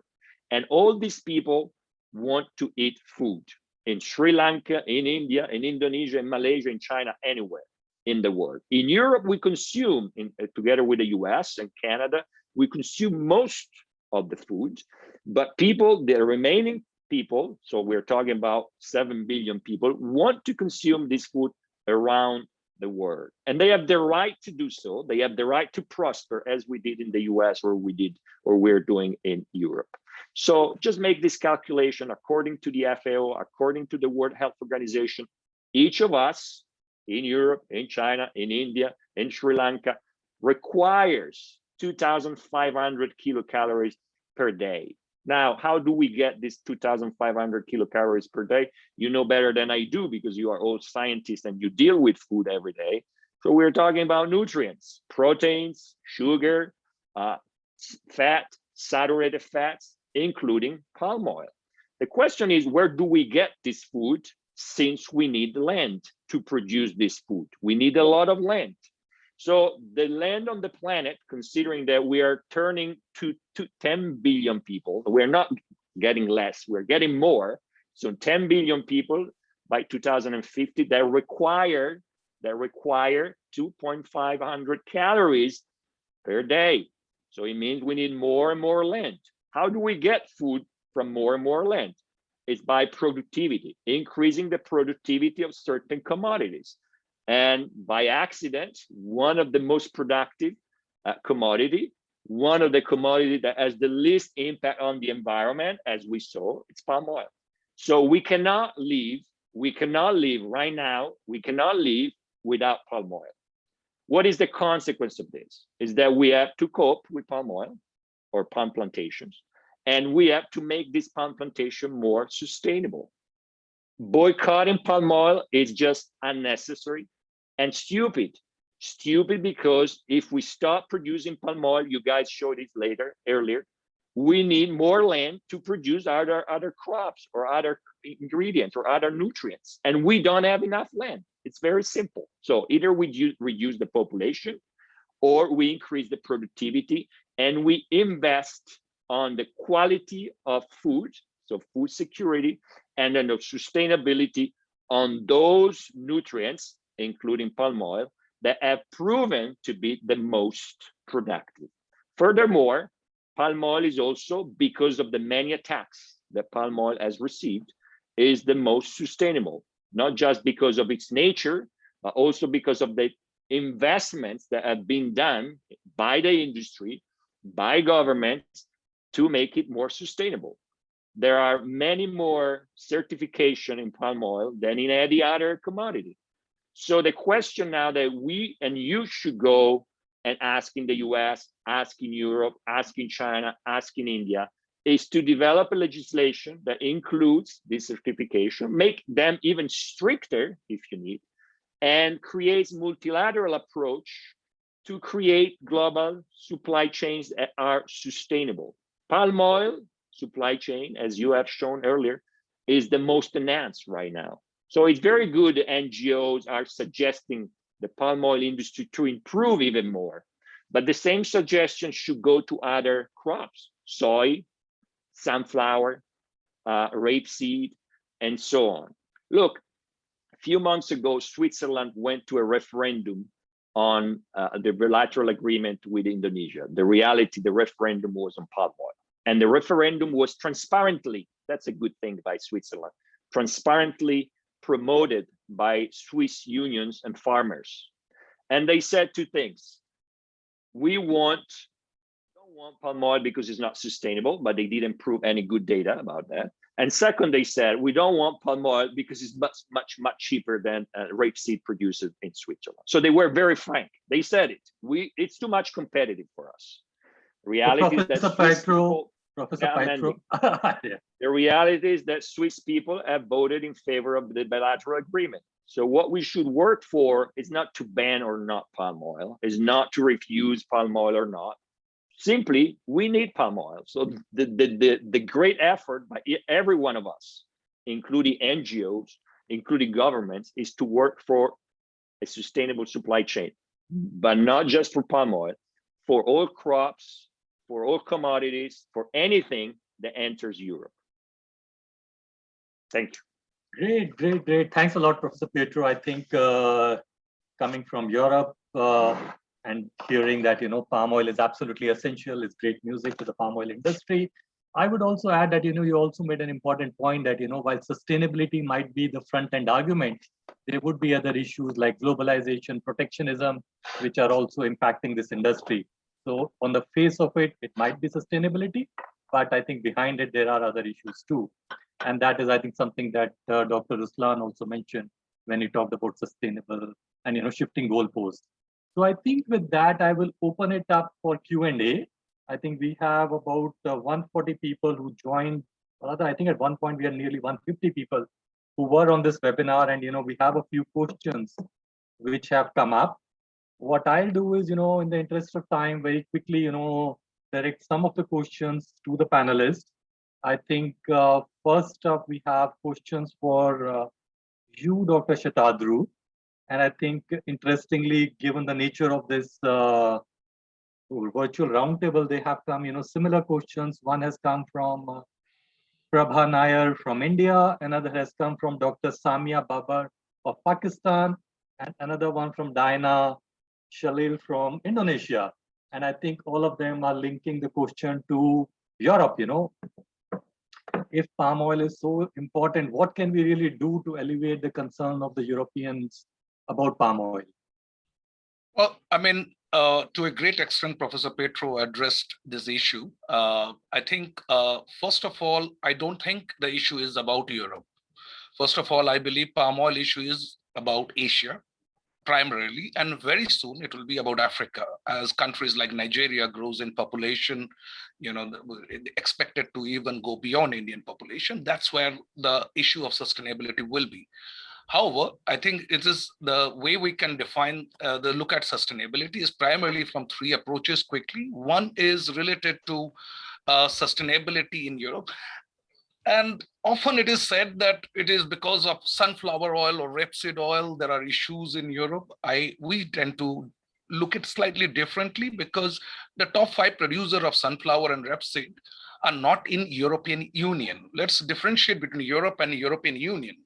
And all these people want to eat food in Sri Lanka, in India, in Indonesia, in Malaysia, in China, anywhere in the world. In Europe, we consume, together with the US and Canada, we consume most of the food, but people, the remaining people, so we're talking about 7 billion people, want to consume this food around the world. And they have the right to do so. They have the right to prosper, as we did in the US or we're doing in Europe. So just make this calculation according to the FAO, according to the World Health Organization. Each of us in Europe, in China, in India, in Sri Lanka requires 2,500 kilocalories per day. Now, how do we get this 2,500 kilocalories per day? You know better than I do because you are all scientists and you deal with food every day. So we're talking about nutrients, proteins, sugar, fat, saturated fats, including palm oil. The question is, where do we get this food, since we need land to produce this food? We need a lot of land. So the land on the planet, considering that we are turning to 10 billion people, we're not getting less, we're getting more. So 10 billion people by 2050 that require 2,500 calories per day. So it means we need more and more land. How do we get food from more and more land? It's by productivity, increasing the productivity of certain commodities. And by accident, one of the most productive commodity, one of the commodities that has the least impact on the environment, as we saw, it's palm oil. So we cannot live right now, we cannot live without palm oil. What is the consequence of this? Is that we have to cope with palm oil or palm plantations, and we have to make this palm plantation more sustainable. Boycotting palm oil is just unnecessary and stupid. Stupid because if we stop producing palm oil, you guys showed it earlier, we need more land to produce other crops or other ingredients or other nutrients, and we don't have enough land. It's very simple. So either we reduce the population, or we increase the productivity, and we invest on the quality of food, so food security, and then the sustainability on those nutrients, including palm oil, that have proven to be the most productive. Furthermore, palm oil is also, because of the many attacks that palm oil has received, is the most sustainable, not just because of its nature, but also because of the investments that have been done by the industry, by governments, to make it more sustainable. There are many more certification in palm oil than in any other commodity. So the question now that we and you should go and ask in the US, ask in Europe, ask in China, ask in India, is to develop a legislation that includes this certification, make them even stricter if you need, and creates multilateral approach to create global supply chains that are sustainable. Palm oil supply chain, as you have shown earlier, is the most enhanced right now. So it's very good that NGOs are suggesting the palm oil industry to improve even more. But the same suggestion should go to other crops, soy, sunflower, rapeseed, and so on. Look, a few months ago, Switzerland went to a referendum on the bilateral agreement with Indonesia. The reality, the referendum was on palm oil. And the referendum was transparently, that's a good thing by Switzerland, transparently promoted by Swiss unions and farmers. And they said two things. We don't want palm oil because it's not sustainable, but they didn't prove any good data about that. And second, they said, we don't want palm oil because it's much cheaper than rapeseed produced in Switzerland. So they were very frank. They said it. It's too much competitive for us. The reality is that the reality is that Swiss people have voted in favor of the bilateral agreement. So what we should work for is not to ban or not palm oil, is not to refuse palm oil or not. Simply, we need palm oil. So the great effort by every one of us, including NGOs, including governments, is to work for a sustainable supply chain, but not just for palm oil, for all crops, for all commodities, for anything that enters Europe. Thank you. Great. Thanks a lot, Professor Pietro. I think coming from Europe and hearing that, palm oil is absolutely essential, it's great music to the palm oil industry. I would also add that, you also made an important point that, while sustainability might be the front end argument, there would be other issues like globalization, protectionism, which are also impacting this industry. So on the face of it, it might be sustainability, but I think behind it, there are other issues too. And that is, I think, something that Dr. Ruslan also mentioned when he talked about sustainable and, shifting goalposts. So I think with that, I will open it up for Q&A. I think we have about 140 people who joined. Rather, I think at one point we had nearly 150 people who were on this webinar, and we have a few questions which have come up. what I'll do is, in the interest of time, very quickly, direct some of the questions to the panelists. I think first up, we have questions for you, Dr. Shatadru. And I think, interestingly, given the nature of this virtual roundtable, they have come, similar questions. One has come from Prabha Nair from India, another has come from Dr. Samia Babar of Pakistan, and another one from Diana Shalil from Indonesia. And I think all of them are linking the question to Europe, if palm oil is so important, what can we really do to alleviate the concern of the Europeans about palm oil? Well, I mean, to a great extent, Professor Petro addressed this issue. I think, first of all, I don't think the issue is about Europe. First of all, I believe palm oil issue is about Asia primarily, and very soon it will be about Africa as countries like Nigeria grows in population, expected to even go beyond Indian population. That's where the issue of sustainability will be. However, I think it is the way we can define the look at sustainability is primarily from three approaches quickly. One is related to sustainability in Europe. And often it is said that it is because of sunflower oil or rapeseed oil, there are issues in Europe. We tend to look at slightly differently because the top 5 producers of sunflower and rapeseed are not in European Union. Let's differentiate between Europe and European Union.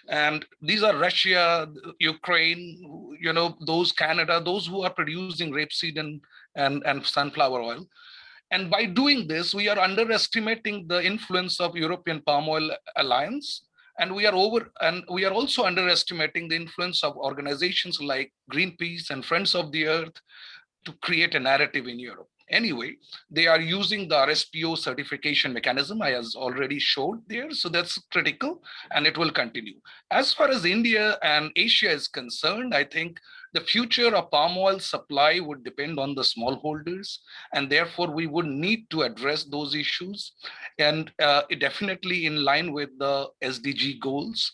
And these are Russia, Ukraine, those Canada, those who are producing rapeseed and sunflower oil. And by doing this, we are underestimating the influence of European Palm Oil Alliance. And we are also underestimating the influence of organizations like Greenpeace and Friends of the Earth to create a narrative in Europe. Anyway, they are using the RSPO certification mechanism I has already showed there. So that's critical and it will continue. As far as India and Asia is concerned, I think the future of palm oil supply would depend on the smallholders, and therefore we would need to address those issues, and definitely in line with the SDG goals.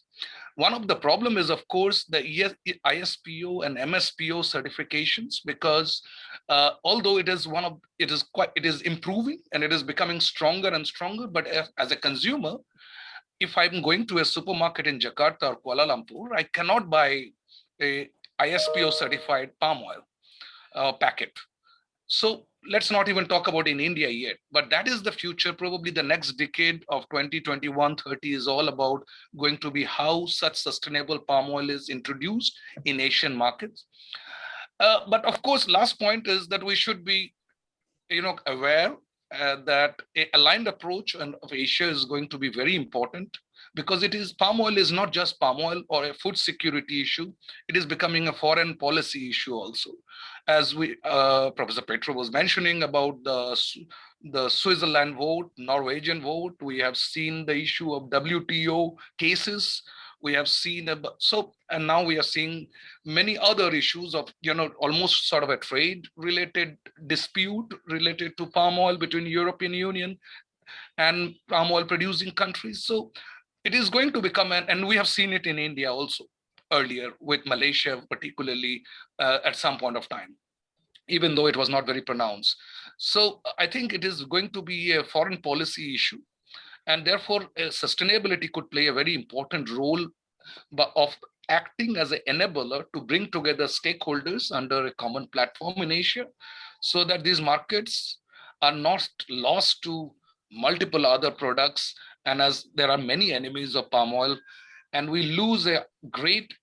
One of the problem is, of course, the ISPO and MSPO certifications, because although it is improving and it is becoming stronger and stronger, but as a consumer, if I'm going to a supermarket in Jakarta or Kuala Lumpur, I cannot buy a ISPO certified palm oil packet. So let's not even talk about in India yet, but that is the future. Probably the next decade of 2021, 30 is all about going to be how such sustainable palm oil is introduced in Asian markets. But of course, last point is that we should be, aware that an aligned approach of Asia is going to be very important, because palm oil is not just palm oil or a food security issue. It is becoming a foreign policy issue also. As Professor Petro was mentioning about the Switzerland vote, Norwegian vote, we have seen the issue of WTO cases. We have seen and now we are seeing many other issues of almost sort of a trade related dispute related to palm oil between European Union and palm oil producing countries. So it is going to become and we have seen it in India also earlier with Malaysia, particularly at some point of time, even though it was not very pronounced. So I think it is going to be a foreign policy issue. And therefore, sustainability could play a very important role of acting as an enabler to bring together stakeholders under a common platform in Asia, so that these markets are not lost to multiple other products. And as there are many enemies of palm oil, and we lose a great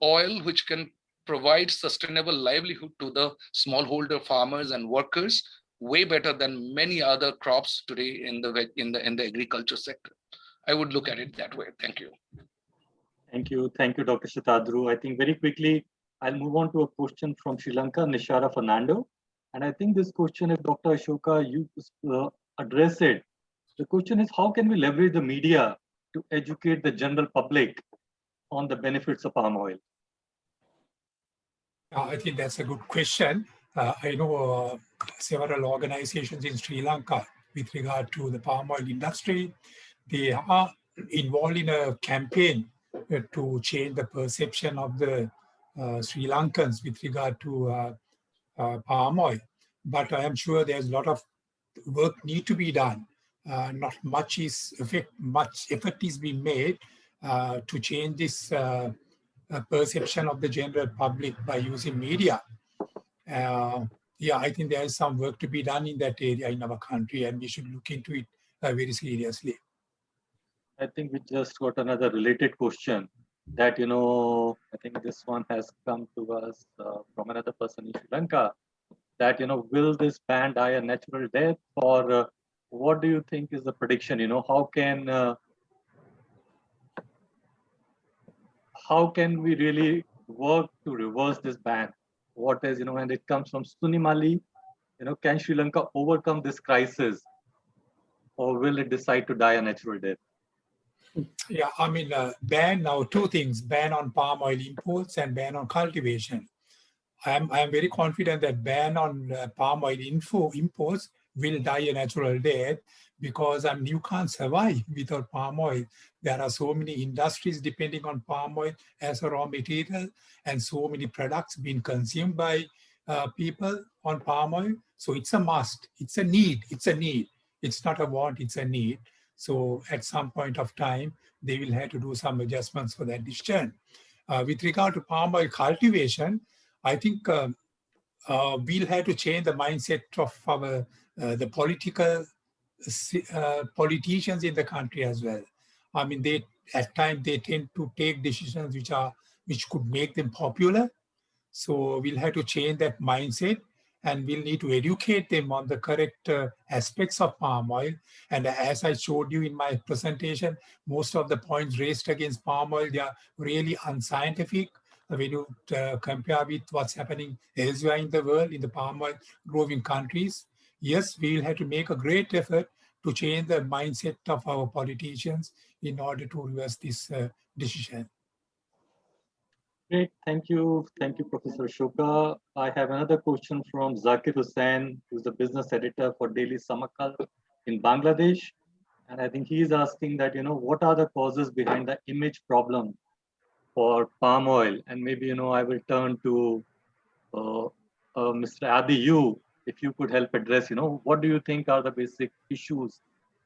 oil which can provide sustainable livelihood to the smallholder farmers and workers, way better than many other crops today in the agriculture sector. I would look at it that way. Thank you. Thank you, Dr. Shatadru. I think very quickly, I'll move on to a question from Sri Lanka, Nishara Fernando. And I think this question, if Dr. Ashoka, you address it. The question is, how can we leverage the media to educate the general public on the benefits of palm oil? I think that's a good question. I know several organizations in Sri Lanka with regard to the palm oil industry. They are involved in a campaign to change the perception of the Sri Lankans with regard to palm oil. But I am sure there's a lot of work need to be done. Not much effort is being made to change this perception of the general public by using media. Yeah, I think there is some work to be done in that area in our country, and we should look into it very seriously. I think we just got another related question that, I think this one has come to us from another person in Sri Lanka, that, will this ban die a natural death, or what do you think is the prediction? How can we really work to reverse this ban? What is, when it comes from Sunimali, can Sri Lanka overcome this crisis, or will it decide to die a natural death? Yeah, I mean, ban now, two things, ban on palm oil imports and ban on cultivation. I am very confident that ban on palm oil imports will die a natural death, because you can't survive without palm oil. There are so many industries depending on palm oil as a raw material, and so many products being consumed by people on palm oil. So it's a must. It's a need. It's a need. It's not a want. It's a need. So at some point of time, they will have to do some adjustments for that decision. With regard to palm oil cultivation, I think we'll have to change the mindset of the politicians in the country as well. I mean, at times they tend to take decisions which could make them popular. So we'll have to change that mindset, and we'll need to educate them on the correct aspects of palm oil. And as I showed you in my presentation, most of the points raised against palm oil, they are really unscientific when you compare with what's happening elsewhere in the world, in the palm oil growing countries. Yes, we will have to make a great effort to change the mindset of our politicians in order to reverse this decision. Great, thank you, Professor Shuka. I have another question from Zakir Hussain, who's the business editor for Daily Samakal in Bangladesh. And I think he's asking that, what are the causes behind the image problem for palm oil? And maybe, I will turn to Mr. Adi, if you could help address, what do you think are the basic issues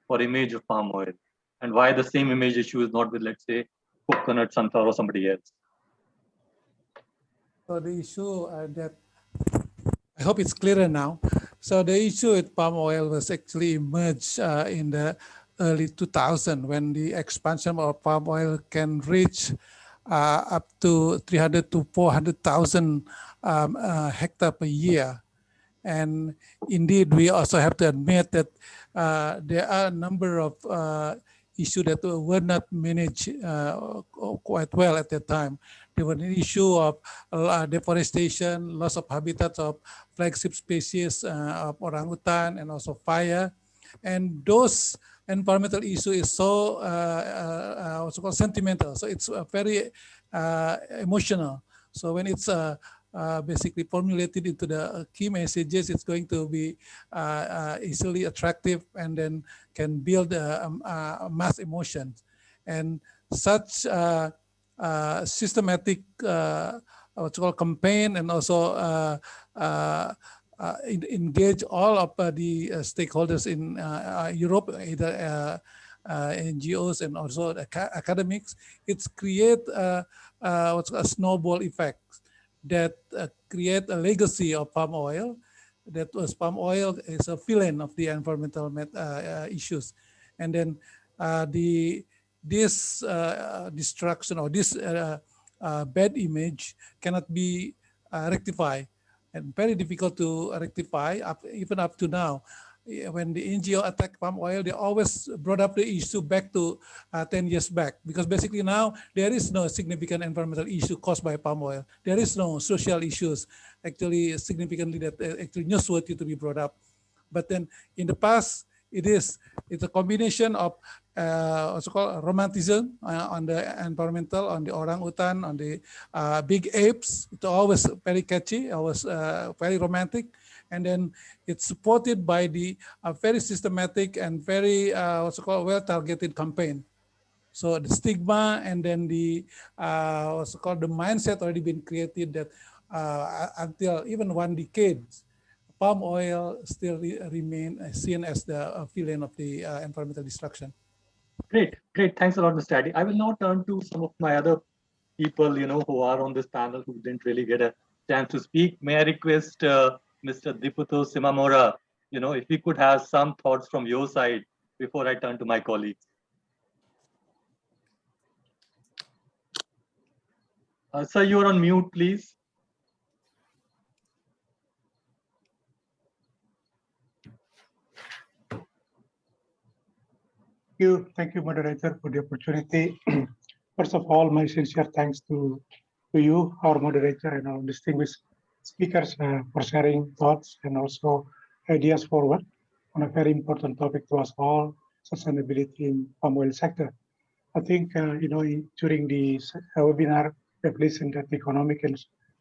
for image of palm oil, and why the same image issue is not with, let's say, coconut, sunflower, or somebody else? So the issue that I hope it's clearer now. So the issue with palm oil was actually emerged in the early 2000s, when the expansion of palm oil can reach up to 300 to 400,000 hectares per year. And indeed, we also have to admit that there are a number of issues that were not managed quite well at that time. There was an issue of deforestation, loss of habitats of flagship species of orangutan, and also fire. And those environmental issue is so what's called sentimental. So it's very emotional. So when it's basically formulated into the key messages, it's going to be easily attractive, and then can build mass emotions. And such systematic what's called campaign, and also engage all of the stakeholders in Europe, either NGOs and also academics. It's create what's called a snowball effect that create a legacy of palm oil. That was palm oil is a villain of the environmental issues, and then this destruction, or this bad image cannot be rectified, and very difficult to rectify even up to now. When the NGO attack palm oil, they always brought up the issue back to 10 years back, because basically now there is no significant environmental issue caused by palm oil. There is no social issues actually significantly that actually newsworthy to be brought up. But then in the past, it's a combination of what's called romanticism on the environmental, on the orangutan, on the big apes. It's always very catchy, always very romantic. And then it's supported by the very systematic and very what's called well-targeted campaign. So the stigma and then the what's called the mindset already been created that until even 1 decade, palm oil still remain seen as the villain of the environmental destruction. Great, great. Thanks a lot, Mr. Addy. I will now turn to some of my other people, who are on this panel who didn't really get a chance to speak. May I request Mr. Diputo Simamora, if we could have some thoughts from your side before I turn to my colleagues. Sir, you're on mute, please. Thank you, moderator, for the opportunity. First of all, my sincere thanks to you, our moderator, and our distinguished speakers for sharing thoughts and also ideas forward on a very important topic to us all, sustainability in palm oil sector. I think, during the webinar, we have listened that economic and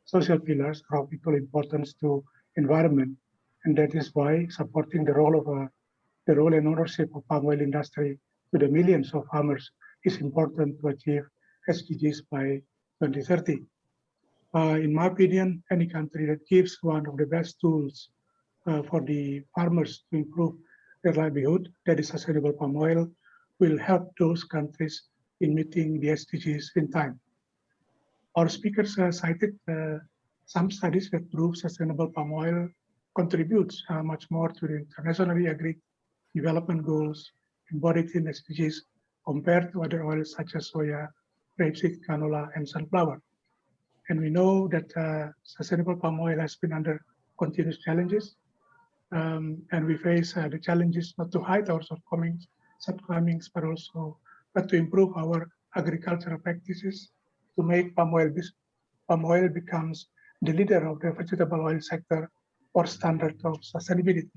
social pillars are of equal importance to environment, and that is why supporting the role and ownership of palm oil industry to the millions of farmers is important to achieve SDGs by 2030. In my opinion, any country that gives one of the best tools for the farmers to improve their livelihood, that is sustainable palm oil, will help those countries in meeting the SDGs in time. Our speakers cited some studies that prove sustainable palm oil contributes much more to the internationally agreed development goals embodied in SDGs compared to other oils such as soya, rapeseed, canola, and sunflower. And we know that sustainable palm oil has been under continuous challenges, and we face the challenges not to hide our shortcomings, but to improve our agricultural practices to make palm oil becomes the leader of the vegetable oil sector or standard of sustainability.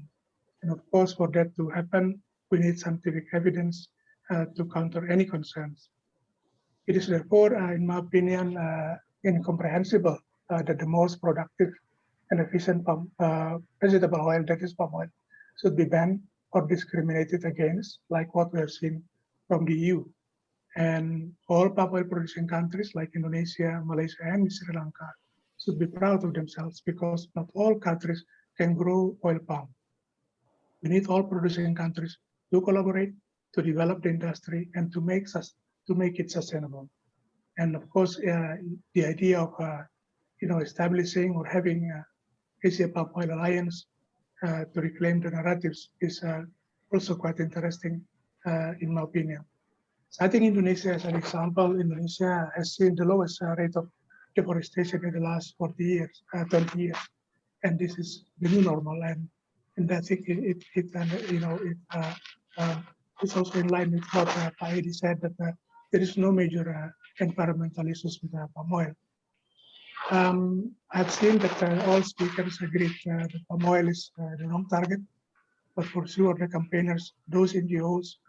And of course, for that to happen, we need scientific evidence to counter any concerns. It is therefore, in my opinion, incomprehensible that the most productive and efficient vegetable oil, that is palm oil, should be banned or discriminated against, like what we have seen from the EU. And all palm oil producing countries like Indonesia, Malaysia, and Sri Lanka should be proud of themselves because not all countries can grow oil palm. We need all producing countries to collaborate, to develop the industry, and to make it sustainable. And of course, the idea of establishing or having Asia Palm Oil Alliance to reclaim the narratives is also quite interesting, in my opinion. So I think Indonesia, as an example, Indonesia has seen the lowest rate of deforestation in the last 20 years, and this is the new normal. And I think it's also in line with what Paedi said, that there is no major environmental issues with palm oil. I've seen that all speakers agreed that palm oil is the wrong target, but for sure the campaigners, those NGOs,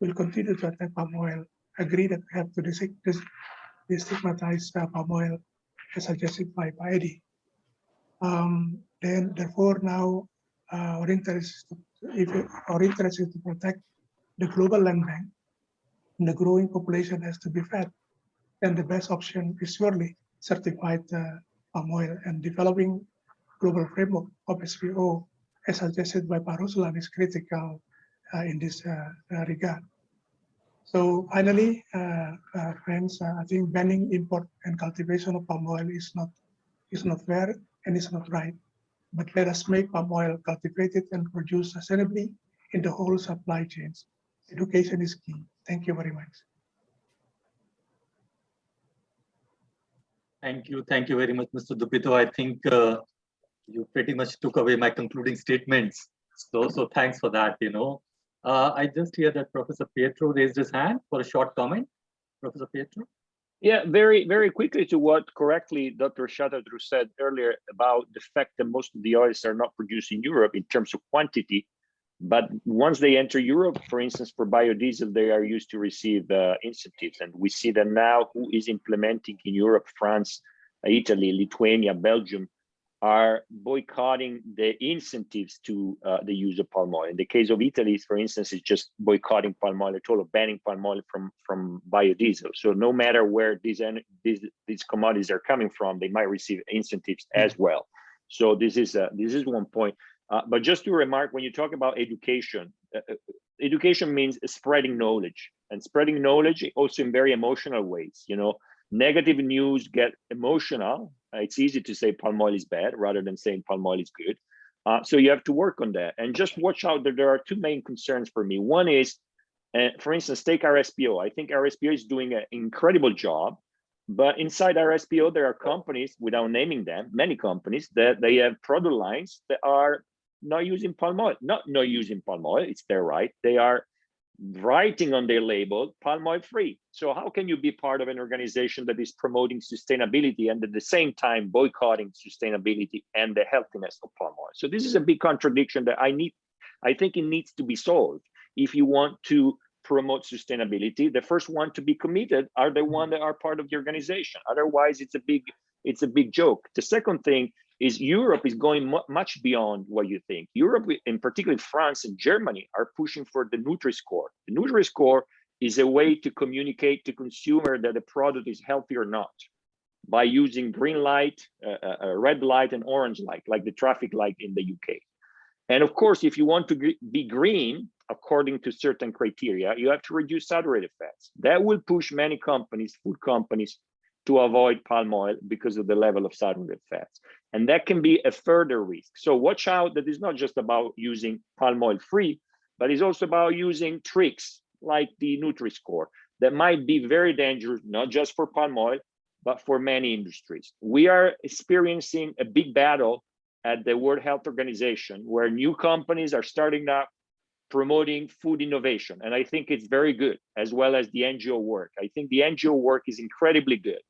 will continue to attack palm oil, agree that we have to destigmatize palm oil as suggested by Paedi. Therefore now our interest is to protect the global land bank, and the growing population has to be fed. And the best option is surely certified palm oil, and developing global framework of SVO, as suggested by Pak Ruslan, is critical in this regard. So finally, friends, I think banning import and cultivation of palm oil is not fair and is not right. But let us make palm oil cultivated and produced sustainably in the whole supply chains. Education is key. Thank you very much. Thank you very much, Mr. Dupito. I think you pretty much took away my concluding statements. So thanks for that. I just hear that Professor Pietro raised his hand for a short comment. Professor Pietro. Yeah, very, very quickly to what correctly Dr. Shatadru said earlier about the fact that most of the oils are not produced in Europe in terms of quantity, but once they enter Europe, for instance, for biodiesel, they are used to receive incentives. And we see that now who is implementing in Europe, France, Italy, Lithuania, Belgium, are boycotting the incentives to the use of palm oil. In the case of Italy, for instance, it's just boycotting palm oil at all, or banning palm oil from biodiesel. So no matter where these commodities are coming from, they might receive incentives as well. So this is one point. But just to remark, when you talk about education, education means spreading knowledge, and spreading knowledge also in very emotional ways. You know, negative news get emotional. It's easy to say palm oil is bad rather than saying palm oil is good. So you have to work on that, and just watch out that there are two main concerns for me. One is, for instance, take RSPO. I think RSPO is doing an incredible job, but inside RSPO, there are companies, without naming them, many companies that they have product lines that are not using palm oil, not using palm oil, it's their right. They are writing on their label palm oil free. So how can you be part of an organization that is promoting sustainability and at the same time boycotting sustainability and the healthiness of palm oil? So this is a big contradiction that I think it needs to be solved. If you want to promote sustainability, the first one to be committed are the ones that are part of the organization. Otherwise, it's a big joke. The second thing is Europe is going much beyond what you think. Europe, in particular France and Germany, are pushing for the Nutri-Score. The Nutri-Score is a way to communicate to consumer that the product is healthy or not by using green light, red light, and orange light, like the traffic light in the UK. And of course, if you want to be green, according to certain criteria, you have to reduce saturated fats. That will push many companies, food companies, to avoid palm oil because of the level of saturated fats. And that can be a further risk. So watch out that it's not just about using palm oil free, but it's also about using tricks like the Nutri-Score that might be very dangerous, not just for palm oil, but for many industries. We are experiencing a big battle at the World Health Organization where new companies are starting up promoting food innovation. And I think it's very good, as well as the NGO work. I think the NGO work is incredibly good.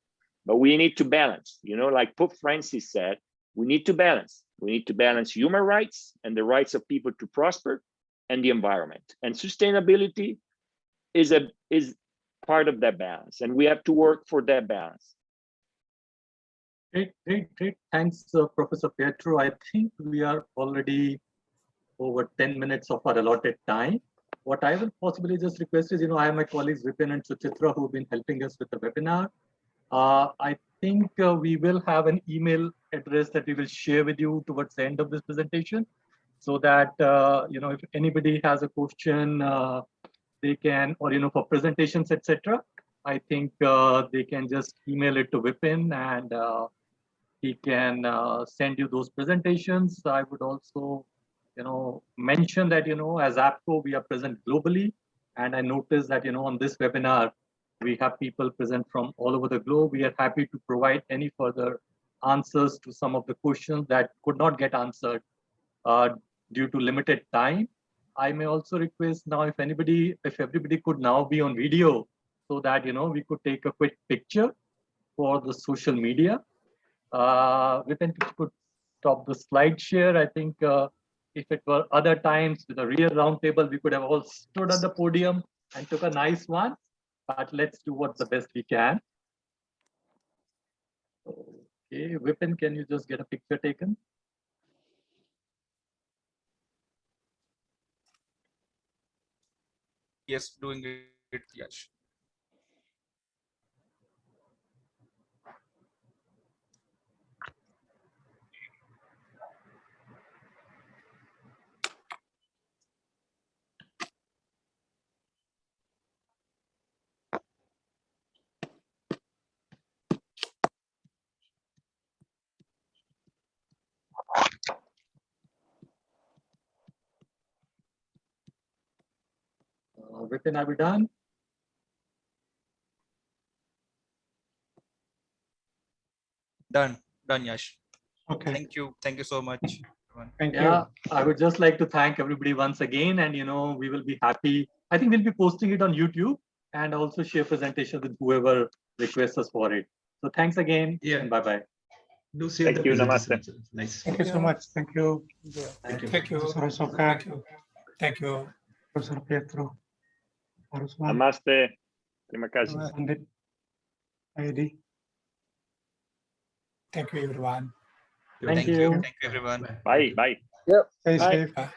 But we need to balance, you know, like Pope Francis said, we need to balance. We need to balance human rights and the rights of people to prosper and the environment. And sustainability is part of that balance. And we have to work for that balance. Great. Thanks, Professor Pietro. I think we are already over 10 minutes of our allotted time. What I will possibly just request is, you know, I have my colleagues Vipin and Suchitra who have been helping us with the webinar. I think we will have an email address that we will share with you towards the end of this presentation, so that you know, if anybody has a question, they can, or you know, for presentations, etc. I think they can just email it to Vipin, and he can send you those presentations. I would also, you know, mention that, you know, as APCO, we are present globally, and I noticed that, you know, on this webinar, we have people present from all over the globe. We are happy to provide any further answers to some of the questions that could not get answered due to limited time. I may also request now, if everybody could now be on video, so that, you know, we could take a quick picture for the social media. Vipin, if you could stop the slide share. I think if it were other times with a real roundtable, we could have all stood at the podium and took a nice one. But let's do what the best we can. Okay, Vipin, can you just get a picture taken? Yes, doing it, Yash. Vipin, are we done? Done, Yash. Okay. Thank you so much, everyone. Thank Yeah, you. I would just like to thank everybody once again, and you know, we will be happy. I think we'll be posting it on YouTube and also share presentation with whoever requests us for it. So thanks again. Yeah. And bye-bye. Do share Thank the you. presentation. Namaste. Nice. Thank you so much. Thank you. Thank you. Professor Asoka, Thank you. Thank you. Professor Pietro, Arusman, Namaste. Terima kasih. Pandit Ayadi. Thank you, everyone. Thank you. Thank you, everyone. Bye. Bye. Stay Bye. safe.